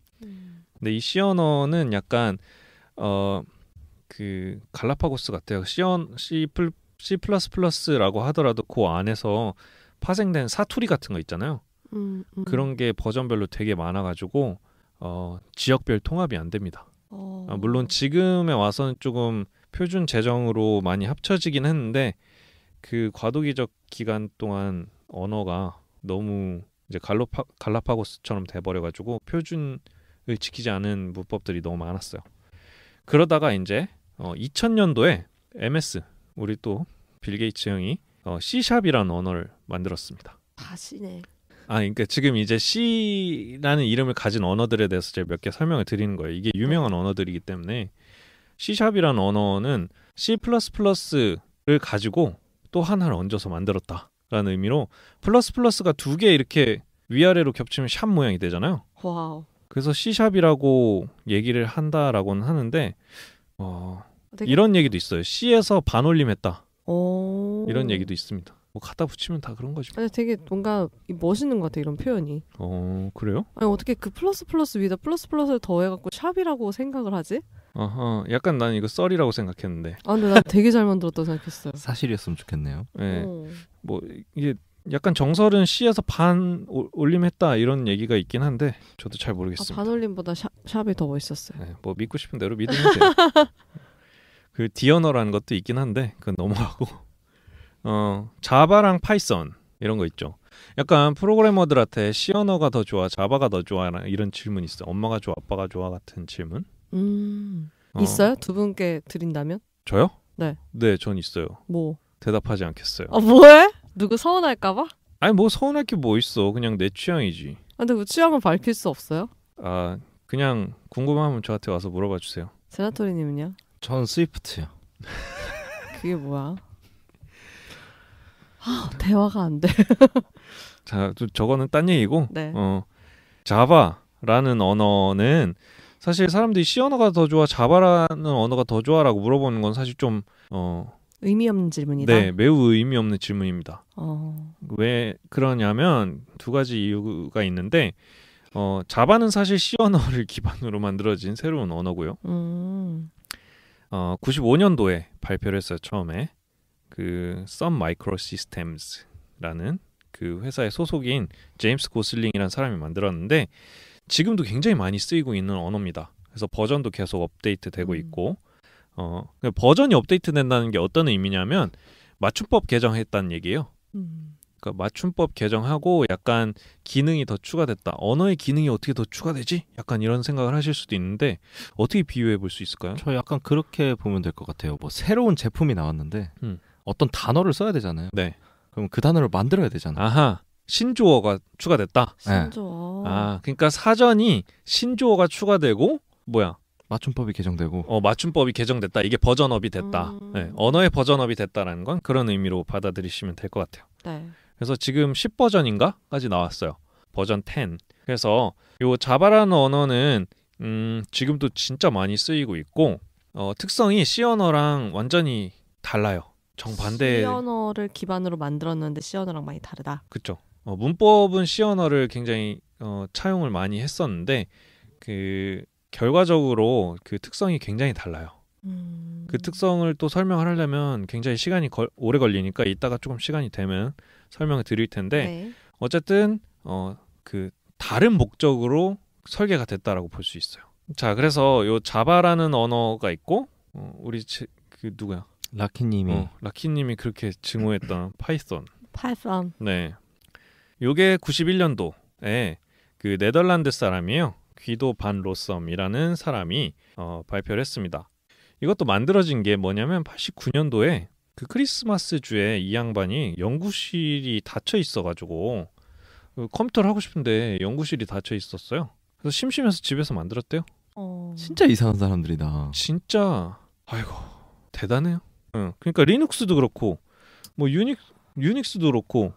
S1: 근데 이 C 언어는 약간 그 갈라파고스 같아요. C++라고 하더라도 그 안에서 파생된 사투리 같은 거 있잖아요. 그런 게 버전별로 되게 많아가지고 지역별 통합이 안 됩니다. 물론 지금에 와서는 조금 표준 재정으로 많이 합쳐지긴 했는데 그 과도기적 기간 동안 언어가 너무 이제 갈라파고스처럼 돼버려가지고 표준을 지키지 않은 문법들이 너무 많았어요. 그러다가 이제 2000년도에 MS 우리 또 빌 게이츠 형이 C샵이라는 언어를 만들었습니다.
S2: 다시네.
S1: 그러니까 지금 이제 C라는 이름을 가진 언어들에 대해서 제가 몇 개 설명을 드리는 거예요. 이게 유명한 언어들이기 때문에 C샵이라는 언어는 C++를 가지고 또 하나를 얹어서 만들었다라는 의미로 플러스가 두 개 이렇게 위아래로 겹치면 샵 모양이 되잖아요.
S2: 와우.
S1: 그래서 C샵이라고 얘기를 한다라고는 하는데
S2: 되게...
S1: 이런 얘기도 있어요. C에서 반올림했다. 이런 얘기도 있습니다. 뭐 갖다 붙이면 다 그런 거지.
S2: 아니, 되게 뭔가 멋있는 것 같아 이런 표현이.
S1: 그래요?
S2: 아니 어떻게 그 플러스 위에다 플러스를 더해갖고 샵이라고 생각을 하지?
S1: 약간 난 이거 썰이라고 생각했는데.
S2: 근데 나 되게 잘 만들었다고 생각했어요.
S3: 사실이었으면 좋겠네요.
S1: 네, 뭐 이게 약간 정설은 C에서 반 올림했다 이런 얘기가 있긴 한데 저도 잘 모르겠습니다.
S2: 반올림보다 샵이 더 멋있었어요.
S1: 네, 뭐 믿고 싶은 대로 믿으면 돼요. 그 디언어라는 것도 있긴 한데 그건 넘어가고 자바랑 파이썬 이런 거 있죠. 약간 프로그래머들한테 C 언어가 더 좋아, 자바가 더 좋아 이런 질문 있어요. 엄마가 좋아, 아빠가 좋아 같은 질문.
S2: 있어요? 두 분께 드린다면?
S1: 저요?
S2: 네.
S1: 네, 전 있어요.
S2: 뭐?
S1: 대답하지 않겠어요.
S2: 뭐해? 누구 서운할까봐?
S1: 아니 뭐 서운할 게 뭐 있어. 그냥 내 취향이지.
S2: 근데 그 취향을 밝힐 수 없어요?
S1: 그냥 궁금하면 저한테 와서 물어봐 주세요.
S2: 제나토리님은요?
S3: 전 스위프트요.
S2: 그게 뭐야? 대화가 안 돼.
S1: 자, 저거는 딴 얘기고.
S2: 네.
S1: 자바라는 언어는 사실 사람들이 C 언어가 더 좋아, 자바라는 언어가 더 좋아라고 물어보는 건 사실 좀
S2: 의미 없는 질문이다.
S1: 네, 매우 의미 없는 질문입니다. 왜 그러냐면 두 가지 이유가 있는데 자바는 사실 C 언어를 기반으로 만들어진 새로운 언어고요. 95년도에 발표를 했어요. 처음에 그 Sun Microsystems라는 그 회사의 소속인 제임스 고슬링이라는 사람이 만들었는데 지금도 굉장히 많이 쓰이고 있는 언어입니다. 그래서 버전도 계속 업데이트되고 있고 버전이 업데이트된다는 게 어떤 의미냐면 맞춤법 개정했다는 얘기예요. 그러니까 맞춤법 개정하고 약간 기능이 더 추가됐다. 언어의 기능이 어떻게 더 추가되지? 약간 이런 생각을 하실 수도 있는데 어떻게 비유해 볼 수 있을까요?
S3: 저 약간 그렇게 보면 될 것 같아요. 뭐 새로운 제품이 나왔는데 어떤 단어를 써야 되잖아요.
S1: 네.
S3: 그럼 그 단어를 만들어야 되잖아요.
S1: 아하. 신조어가 추가됐다.
S2: 신조어.
S1: 네. 그러니까 사전이 신조어가 추가되고
S3: 맞춤법이 개정되고
S1: 맞춤법이 개정됐다. 이게 버전업이 됐다. 네, 언어의 버전업이 됐다라는 건 그런 의미로 받아들이시면 될 것 같아요.
S2: 네.
S1: 그래서 지금 10버전인가까지 나왔어요. 버전 10. 그래서 요 자바라는 언어는 지금도 진짜 많이 쓰이고 있고 특성이 C 언어랑 완전히 달라요. 정반대.
S2: C 언어를 기반으로 만들었는데 C 언어랑 많이 다르다.
S1: 그렇죠. 문법은 C 언어를 굉장히 차용을 많이 했었는데 그 결과적으로 그 특성이 굉장히 달라요. 그 특성을 또 설명을 하려면 굉장히 시간이 오래 걸리니까 이따가 조금 시간이 되면 설명을 드릴 텐데
S2: 네.
S1: 어쨌든 그 다른 목적으로 설계가 됐다라고 볼 수 있어요. 자, 그래서 요 자바라는 언어가 있고 우리 그 누구야? 라키님이 그렇게 증오했던 파이썬.
S2: 파이썬.
S1: 네. 요게 91년도에 그 네덜란드 사람이에요. 귀도 반 로썸이라는 사람이 발표를 했습니다. 이것도 만들어진 게 뭐냐면 89년도에 그 크리스마스 주에 이 양반이 연구실이 닫혀 있어가지고 컴퓨터를 하고 싶은데 연구실이 닫혀 있었어요. 그래서 심심해서 집에서 만들었대요.
S3: 진짜 이상한 사람들이다.
S1: 진짜 아이고 대단해요. 그러니까 리눅스도 그렇고 뭐 유닉스도 그렇고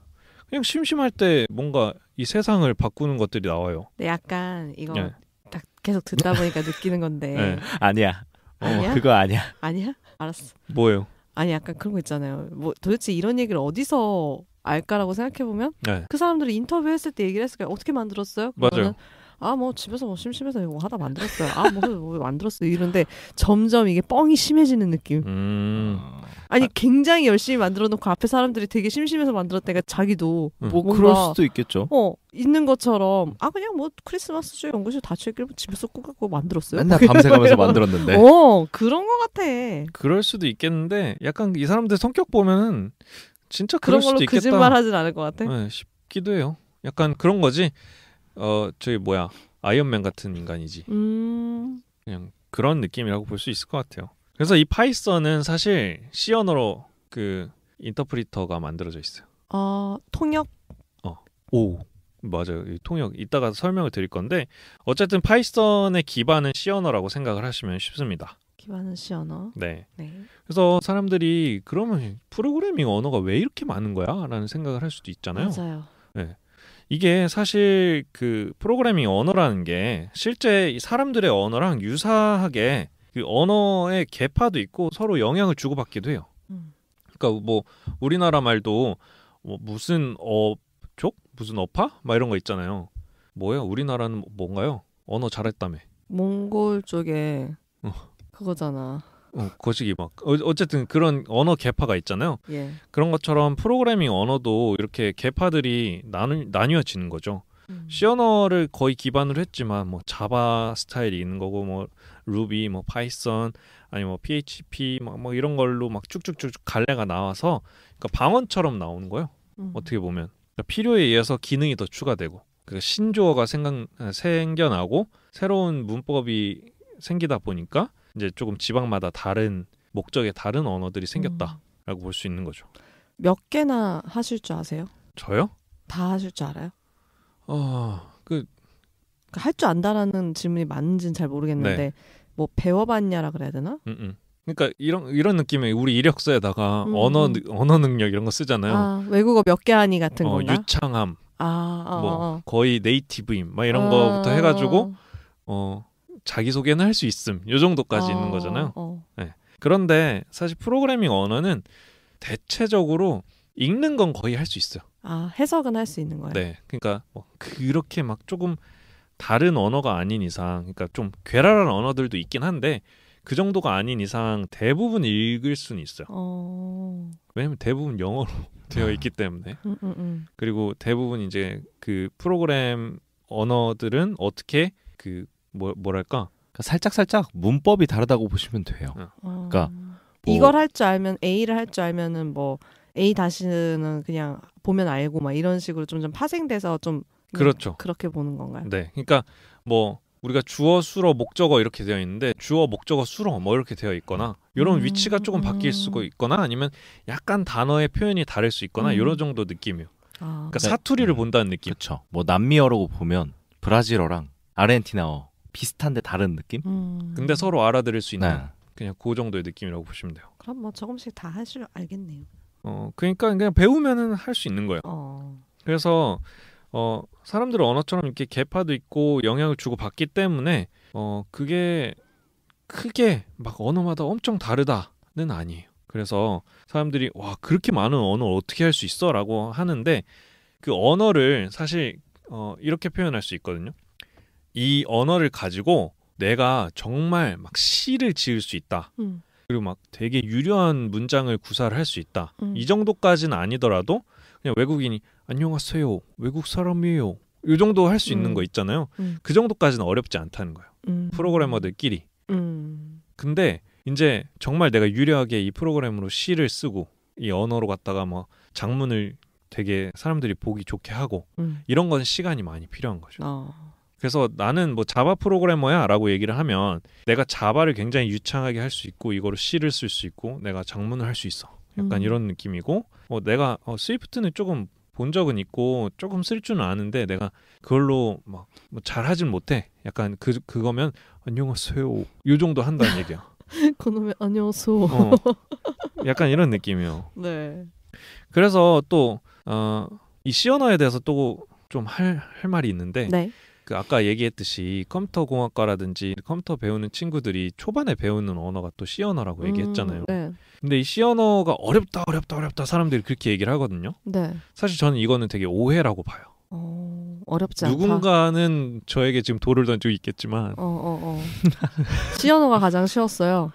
S1: 그냥 심심할 때 뭔가 이 세상을 바꾸는 것들이 나와요.
S2: 네, 약간 이거
S1: 네.
S2: 딱 계속 듣다 보니까 느끼는 건데.
S1: 네.
S3: 아니야.
S2: 아니야?
S3: 그거 아니야.
S2: 아니야? 알았어.
S1: 뭐예요?
S2: 아니 약간 그런 거 있잖아요. 뭐 도대체 이런 얘기를 어디서 알까라고 생각해 보면
S1: 네.
S2: 그 사람들이 인터뷰했을 때 얘기를 했을까요? 어떻게 만들었어요?
S1: 맞아요.
S2: 뭐 집에서 뭐 심심해서 이거 하다 만들었어요. 뭐 만들었어요. 이런데 점점 이게 뻥이 심해지는 느낌. 아니 굉장히 열심히 만들어 놓고 앞에 사람들이 되게 심심해서 만들었다니까 자기도 뭔가
S3: 그럴 수도 있겠죠.
S2: 있는 것처럼 그냥 뭐 크리스마스 주에 연구실 닫혀있길 집에서 꾹 만들었어요.
S3: 맨날 밤새가면서 만들었는데.
S2: 그런 거 같아.
S1: 그럴 수도 있겠는데 약간 이 사람들 성격 보면은 진짜
S2: 그런
S1: 그럴
S2: 걸로
S1: 수도 있겠다.
S2: 거짓말 하진 않을 것 같아.
S1: 네, 싶기도 해요. 약간 그런 거지. 저기 뭐야 아이언맨 같은 인간이지. 그냥 그런 느낌이라고 볼 수 있을 것 같아요. 그래서 이 파이썬은 사실 C 언어로 그 인터프리터가 만들어져 있어요.
S2: 통역?
S1: 오 맞아요. 이 통역 이따가 설명을 드릴 건데 어쨌든 파이썬의 기반은 C 언어라고 생각을 하시면 쉽습니다.
S2: 기반은 C 언어.
S1: 네.
S2: 네.
S1: 그래서 사람들이 그러면 프로그래밍 언어가 왜 이렇게 많은 거야? 라는 생각을 할 수도 있잖아요.
S2: 맞아요.
S1: 네. 이게 사실 그 프로그래밍 언어라는 게 실제 사람들의 언어랑 유사하게 그 언어의 계파도 있고 서로 영향을 주고받기도 해요. 그러니까 뭐 우리나라 말도 뭐 무슨 어족? 무슨 어파? 막 이런 거 있잖아요. 뭐예요? 우리나라는 뭔가요? 언어 잘했다며.
S2: 몽골 쪽에 그거잖아.
S1: 거시기 막 어쨌든 그런 언어 계파가 있잖아요.
S2: 예.
S1: 그런 것처럼 프로그래밍 언어도 이렇게 계파들이 나뉘어지는 거죠. C 언어를 거의 기반으로 했지만 뭐 자바 스타일이 있는 거고 뭐 루비, 뭐 파이썬, 아니 뭐 PHP 뭐 이런 걸로 막 쭉쭉쭉 갈래가 나와서 그러니까 방언처럼 나오는 거예요. 어떻게 보면 그러니까 필요에 의해서 기능이 더 추가되고 그러니까 신조어가 생겨나고 새로운 문법이 생기다 보니까 이제 조금 지방마다 다른 목적의 다른 언어들이 생겼다라고 볼 수 있는 거죠.
S2: 몇 개나 하실 줄 아세요?
S1: 저요?
S2: 다 하실 줄 알아요?
S1: 그
S2: 할 줄 안다라는 질문이 맞는지는 잘 모르겠는데
S1: 네.
S2: 뭐 배워봤냐라 그래야 되나?
S1: 그러니까 이런 느낌의 우리 이력서에다가 언어 능력 이런 거 쓰잖아요.
S2: 외국어 몇 개 하니 같은 건가?
S1: 유창함, 뭐 거의 네이티브임, 막 이런 거부터 해가지고 자기 소개는 할 수 있음, 요 정도까지 있는 거잖아요. 네. 그런데 사실 프로그래밍 언어는 대체적으로 읽는 건 거의 할 수 있어요.
S2: 해석은 할 수 있는 거예요.
S1: 네, 그러니까 뭐 그렇게 막 조금 다른 언어가 아닌 이상, 그러니까 좀 괴랄한 언어들도 있긴 한데 그 정도가 아닌 이상 대부분 읽을 수는 있어요. 왜냐면 대부분 영어로 되어 있기 때문에. 그리고 대부분 이제 그 프로그램 언어들은 어떻게 그 뭐랄까
S3: 살짝 문법이 다르다고 보시면 돼요. 그러니까
S2: 이걸 할 줄 알면 A를 할 줄 알면은 뭐 A 다시는 그냥 보면 알고 막 이런 식으로 좀 파생돼서 좀
S1: 그렇죠.
S2: 그렇게 보는 건가요?
S1: 네, 그러니까 뭐 우리가 주어, 수어, 목적어 이렇게 되어 있는데 주어, 목적어, 수로 뭐 이렇게 되어 있거나 이런 위치가 조금 바뀔 수가 있거나 아니면 약간 단어의 표현이 다를 수 있거나 이런 정도 느낌이에요. 그러니까 사투리를 본다는 느낌.
S3: 그렇죠. 뭐 남미어라고 보면 브라질어랑 아르헨티나어 비슷한데 다른 느낌?
S1: 근데 서로 알아들을 수 있는 그냥 그 정도의 느낌이라고 보시면 돼요.
S2: 그럼 뭐 조금씩 다 할 줄 알겠네요.
S1: 그러니까 그냥 배우면은 할 수 있는 거예요. 그래서 사람들은 언어처럼 이렇게 계파도 있고 영향을 주고 받기 때문에 그게 크게 막 언어마다 엄청 다르다는 아니에요. 그래서 사람들이 와 그렇게 많은 언어를 어떻게 할 수 있어라고 하는데 그 언어를 사실 이렇게 표현할 수 있거든요. 이 언어를 가지고 내가 정말 막 시를 지을 수 있다. 그리고 막 되게 유려한 문장을 구사를 할 수 있다. 이 정도까지는 아니더라도 그냥 외국인이 안녕하세요. 외국 사람이에요. 이 정도 할 수 있는 거 있잖아요. 그 정도까지는 어렵지 않다는 거예요. 프로그래머들끼리. 근데 이제 정말 내가 유려하게 이 프로그램으로 시를 쓰고 이 언어로 갖다가 뭐 장문을 되게 사람들이 보기 좋게 하고 이런 건 시간이 많이 필요한 거죠. 그래서 나는 뭐 자바 프로그래머야 라고 얘기를 하면 내가 자바를 굉장히 유창하게 할 수 있고 이거로 시를 쓸 수 있고 내가 장문을 할 수 있어. 약간 이런 느낌이고 내가 스위프트는 조금 본 적은 있고 조금 쓸 줄은 아는데 내가 그걸로 막 뭐 잘하진 못해. 약간 그거면 안녕하세요 요 정도 한다는 얘기야.
S2: 그놈의 안녕하세요.
S1: 약간 이런 느낌이요.
S2: 네.
S1: 그래서 또 이 C 언어에 대해서 또 좀 할 말이 있는데
S2: 네.
S1: 그 아까 얘기했듯이 컴퓨터 공학과라든지 컴퓨터 배우는 친구들이 초반에 배우는 언어가 또 C 언어라고 얘기했잖아요.
S2: 네.
S1: 근데 이 C 언어가 어렵다 사람들이 그렇게 얘기를 하거든요.
S2: 네.
S1: 사실 저는 이거는 되게 오해라고 봐요.
S2: 어렵지 않다.
S1: 누군가는 저에게 지금 돌을 던지고 있겠지만
S2: C 언어가 가장 쉬웠어요.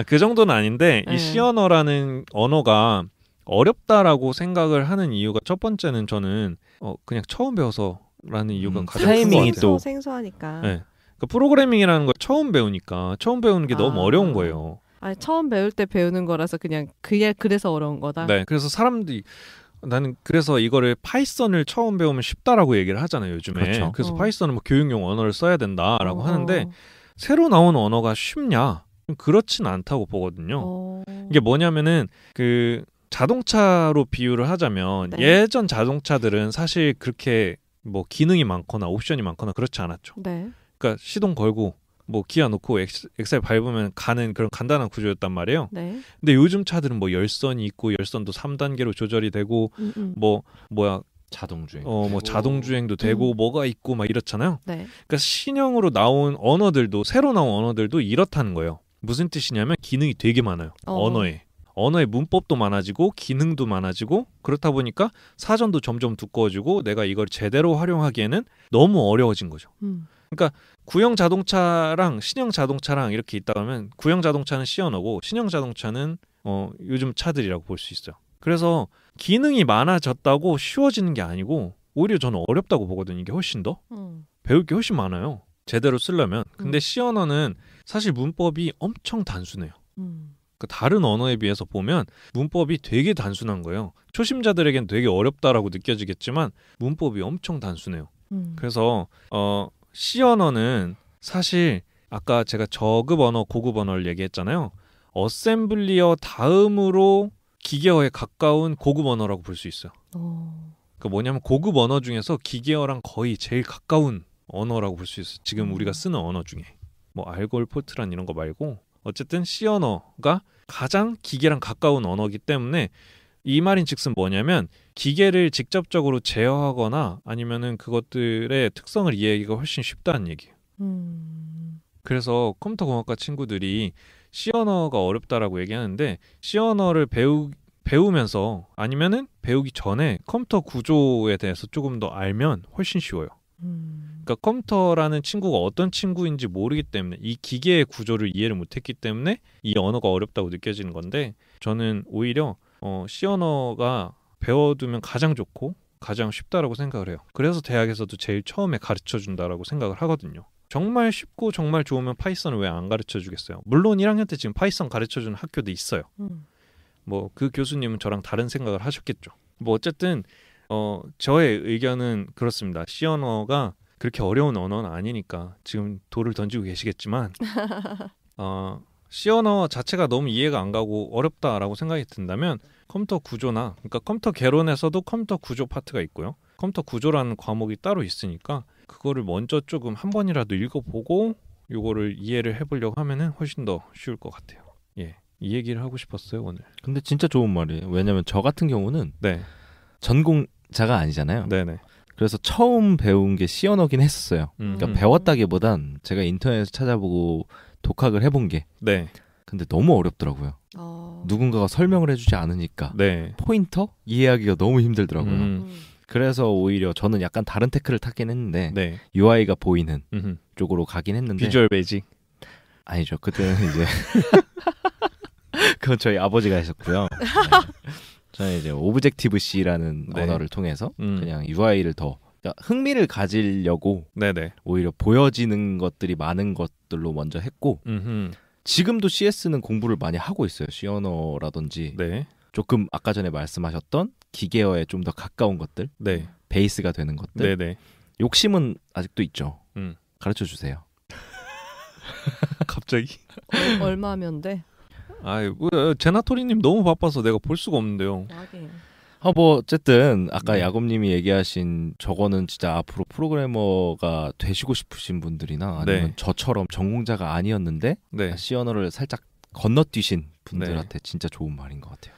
S1: 그 정도는 아닌데
S2: 네.
S1: 이 C 언어라는 언어가 어렵다라고 생각을 하는 이유가 첫 번째는 저는 그냥 처음 배워서라는 이유가 가장 큰 것
S3: 타이밍이
S1: 같아요.
S3: 또
S2: 생소하니까.
S1: 네. 그러니까 프로그래밍이라는 걸 처음 배우니까 처음 배우는 게 너무 어려운 거예요.
S2: 아니, 처음 배울 때 배우는 거라서 그냥 그래서 어려운 거다.
S1: 네, 그래서 사람들이 나는 그래서 이거를 파이썬을 처음 배우면 쉽다라고 얘기를 하잖아요 요즘에.
S3: 그렇죠.
S1: 그래서 파이썬은 뭐 교육용 언어를 써야 된다라고 하는데
S2: 어.
S1: 새로 나온 언어가 쉽냐? 그렇진 않다고 보거든요. 이게 뭐냐면은 그 자동차로 비유를 하자면
S2: 네.
S1: 예전 자동차들은 사실 그렇게 뭐 기능이 많거나 옵션이 많거나 그렇지 않았죠.
S2: 네.
S1: 그러니까 시동 걸고 뭐 기아 놓고 엑셀 밟으면 가는 그런 간단한 구조였단 말이에요.
S2: 네.
S1: 근데 요즘 차들은 뭐 열선이 있고 열선도 3단계로 조절이 되고 뭐 뭐야
S3: 자동주행.
S1: 뭐 자동주행도 되고 뭐가 있고 막 이렇잖아요.
S2: 네.
S1: 그러니까 신형으로 나온 언어들도 새로 나온 언어들도 이렇다는 거예요. 무슨 뜻이냐면 기능이 되게 많아요. 언어의 문법도 많아지고 기능도 많아지고 그렇다 보니까 사전도 점점 두꺼워지고 내가 이걸 제대로 활용하기에는 너무 어려워진 거죠. 그러니까 구형 자동차랑 신형 자동차랑 이렇게 있다 보면 구형 자동차는 C 언어고 신형 자동차는 요즘 차들이라고 볼 수 있어요. 그래서 기능이 많아졌다고 쉬워지는 게 아니고 오히려 저는 어렵다고 보거든요. 이게 훨씬 더 배울 게 훨씬 많아요. 제대로 쓰려면. 근데 C 언어는 사실 문법이 엄청 단순해요. 다른 언어에 비해서 보면 문법이 되게 단순한 거예요. 초심자들에겐 되게 어렵다라고 느껴지겠지만 문법이 엄청 단순해요. 그래서 C 언어는 사실 아까 제가 저급 언어, 고급 언어를 얘기했잖아요. 어셈블리어 다음으로 기계어에 가까운 고급 언어라고 볼 수 있어요. 그러니까 뭐냐면 고급 언어 중에서 기계어랑 거의 제일 가까운 언어라고 볼 수 있어요. 지금 우리가 쓰는 언어 중에. 뭐 알골, 포트란 이런 거 말고 어쨌든 C 언어가 가장 기계랑 가까운 언어이기 때문에 이 말인즉슨 뭐냐면 기계를 직접적으로 제어하거나 아니면은 그것들의 특성을 이해하기가 훨씬 쉽다는 얘기예요. 그래서 컴퓨터 공학과 친구들이 C 언어가 어렵다라고 얘기하는데 C 언어를 배우면서 아니면은 배우기 전에 컴퓨터 구조에 대해서 조금 더 알면 훨씬 쉬워요. 그러니까 컴퓨터라는 친구가 어떤 친구인지 모르기 때문에 이 기계의 구조를 이해를 못했기 때문에 이 언어가 어렵다고 느껴지는 건데 저는 오히려 C 언어가 배워두면 가장 좋고 가장 쉽다라고 생각을 해요. 그래서 대학에서도 제일 처음에 가르쳐준다라고 생각을 하거든요. 정말 쉽고 정말 좋으면 파이썬을 왜 안 가르쳐주겠어요? 물론 1학년 때 지금 파이썬 가르쳐주는 학교도 있어요. 뭐 그 교수님은 저랑 다른 생각을 하셨겠죠. 뭐 어쨌든 저의 의견은 그렇습니다. C 언어가 그렇게 어려운 언어는 아니니까 지금 돌을 던지고 계시겠지만 C 언어 자체가 너무 이해가 안 가고 어렵다라고 생각이 든다면 컴퓨터 구조나 그러니까 컴퓨터 개론에서도 컴퓨터 구조 파트가 있고요. 컴퓨터 구조라는 과목이 따로 있으니까 그거를 먼저 조금 한 번이라도 읽어보고 요거를 이해를 해보려고 하면은 훨씬 더 쉬울 것 같아요. 예, 이 얘기를 하고 싶었어요 오늘.
S3: 근데 진짜 좋은 말이에요. 왜냐면 저 같은 경우는
S1: 네.
S3: 전공자가 아니잖아요.
S1: 네네.
S3: 그래서 처음 배운 게 C 언어긴 했었어요. 그러니까 배웠다기보단 제가 인터넷에서 찾아보고 독학을 해본 게.
S1: 네.
S3: 근데 너무 어렵더라고요. 누군가가 설명을 해주지 않으니까.
S1: 네.
S3: 포인터 이해하기가 너무 힘들더라고요. 그래서 오히려 저는 약간 다른 태클을 탔긴 했는데
S1: 네.
S3: UI가 보이는 쪽으로 가긴 했는데
S1: 비주얼 베이직
S3: 아니죠. 그때는 이제 그건 저희 아버지가 하셨고요. 네. 저는 이제 오브젝티브 C라는
S1: 네.
S3: 언어를 통해서 그냥 UI를 더 그러니까 흥미를 가지려고
S1: 네네.
S3: 오히려 보여지는 것들이 많은 것들로 먼저 했고 지금도 CS는 공부를 많이 하고 있어요. C 언어라든지
S1: 네.
S3: 조금 아까 전에 말씀하셨던 기계어에 좀 더 가까운 것들,
S1: 네.
S3: 베이스가 되는 것들.
S1: 네네.
S3: 욕심은 아직도 있죠.
S1: 음.
S3: 가르쳐 주세요.
S1: 갑자기?
S2: 얼마면 돼?
S1: 제나토리님 너무 바빠서 내가 볼 수가 없는데요.
S3: 뭐 어쨌든 아까
S1: 네.
S3: 야곱님이 얘기하신 저거는 진짜 앞으로 프로그래머가 되시고 싶으신 분들이나 아니면
S1: 네.
S3: 저처럼 전공자가 아니었는데
S1: 네.
S3: C 언어를 살짝 건너뛰신 분들한테 진짜 좋은 말인 것 같아요.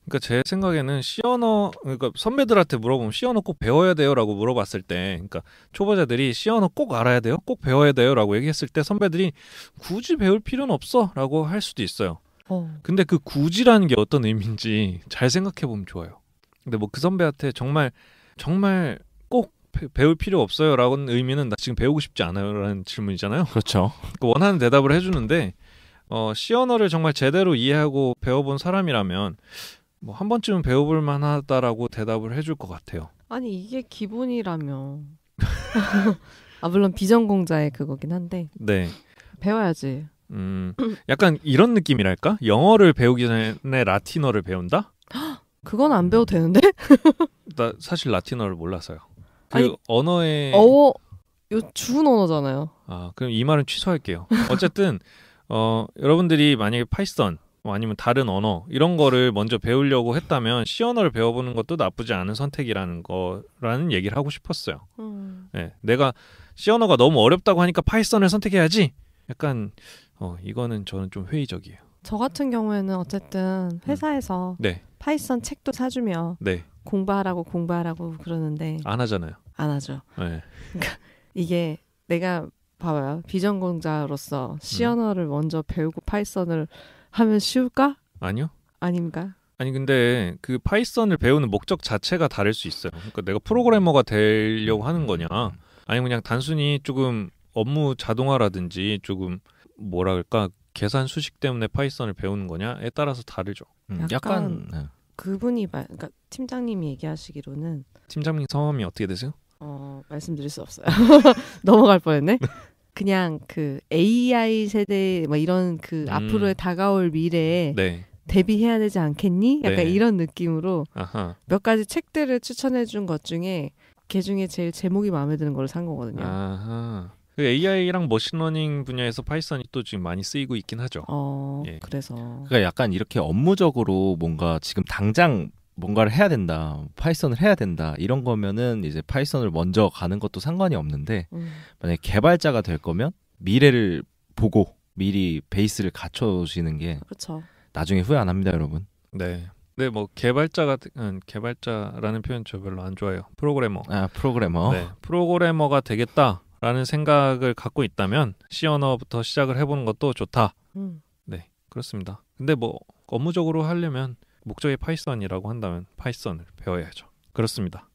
S1: 그러니까 제 생각에는 C 언어, 그러니까 선배들한테 물어보면 C 언어 꼭 배워야 돼요라고 물어봤을 때, 그러니까 초보자들이 C 언어 꼭 알아야 돼요, 꼭 배워야 돼요라고 얘기했을 때 선배들이 굳이 배울 필요는 없어라고 할 수도 있어요. 근데 그 굳이라는 게 어떤 의미인지 잘 생각해 보면 좋아요. 근데 뭐 그 선배한테 정말 꼭 배울 필요 없어요라는 의미는 나 지금 배우고 싶지 않아요라는 질문이잖아요.
S3: 그렇죠.
S1: 원하는 대답을 해주는데 C 언어를 정말 제대로 이해하고 배워본 사람이라면 뭐 한 번쯤은 배워볼 만하다라고 대답을 해줄 것 같아요.
S2: 아니 이게 기본이라면 물론 비전공자의 그거긴 한데
S1: 네.
S2: 배워야지.
S1: 약간 이런 느낌이랄까? 영어를 배우기 전에 라틴어를 배운다?
S2: 그건 안 배워도 되는데?
S1: 나 사실 라틴어를 몰라서요. 그
S2: 아니,
S1: 언어의
S2: 요 죽은 언어잖아요.
S1: 그럼 이 말은 취소할게요. 어쨌든 여러분들이 만약에 파이썬 아니면 다른 언어 이런 거를 먼저 배우려고 했다면 C 언어를 배워보는 것도 나쁘지 않은 선택이라는 얘기를 하고 싶었어요. 네, 내가 C 언어가 너무 어렵다고 하니까 파이썬을 선택해야지. 약간 이거는 저는 좀 회의적이에요.
S2: 저 같은 경우에는 어쨌든 회사에서
S1: 네.
S2: 파이썬 책도 사주며
S1: 네.
S2: 공부하라고 그러는데
S1: 안 하잖아요.
S2: 안 하죠.
S1: 네.
S2: 그러니까 이게 내가 봐봐요. 비전공자로서 C 언어를 먼저 배우고 파이썬을 하면 쉬울까?
S1: 아니요.
S2: 아닌가?
S1: 아니 근데 그 파이썬을 배우는 목적 자체가 다를 수 있어요. 그러니까 내가 프로그래머가 되려고 하는 거냐, 아니면 그냥 단순히 조금 업무 자동화라든지 조금 뭐랄까 계산 수식 때문에 파이썬을 배우는 거냐에 따라서 다르죠.
S3: 약간
S2: 그분이 그러니까 팀장님이 얘기하시기로는
S1: 팀장님 성함이 어떻게 되세요?
S2: 말씀드릴 수 없어요. 넘어갈 뻔했네. 그냥 그 AI 세대 뭐 이런 그 앞으로의 다가올 미래에
S1: 네.
S2: 대비해야 되지 않겠니? 약간
S1: 네.
S2: 이런 느낌으로
S1: 아하.
S2: 몇 가지 책들을 추천해 준 것 중에 그 중에 제일 제목이 마음에 드는 걸 산 거거든요.
S1: 아하. 그 AI랑 머신러닝 분야에서 파이썬이 또 지금 많이 쓰이고 있긴 하죠. 예.
S2: 그래서
S3: 그러니까 약간 이렇게 업무적으로 뭔가 지금 당장 뭔가를 해야 된다, 파이썬을 해야 된다 이런 거면은 이제 파이썬을 먼저 가는 것도 상관이 없는데 만약에 개발자가 될 거면 미래를 보고 미리 베이스를 갖춰주시는 게
S2: 그렇죠.
S3: 나중에 후회 안 합니다, 여러분.
S1: 네. 네, 뭐 개발자라는 표현 저 별로 안 좋아해요. 프로그래머.
S3: 프로그래머.
S1: 네, 프로그래머가 되겠다라는 생각을 갖고 있다면 C 언어부터 시작을 해보는 것도 좋다. 네, 그렇습니다. 근데 뭐 업무적으로 하려면 목적이 파이썬이라고 한다면 파이썬을 배워야죠. 그렇습니다.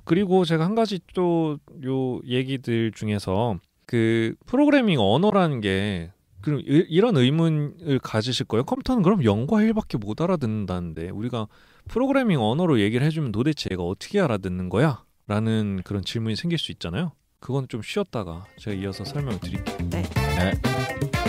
S1: 그리고 제가 한 가지 또 요 얘기들 중에서 그 프로그래밍 언어라는 게 그럼 이런 의문을 가지실 거예요. 컴퓨터는 그럼 0과 1밖에 못 알아듣는다는데 우리가 프로그래밍 언어로 얘기를 해주면 도대체 얘가 어떻게 알아듣는 거야? 라는 그런 질문이 생길 수 있잖아요. 그건 좀 쉬었다가 제가 이어서 설명을 드릴게요.
S2: 네.
S3: 네.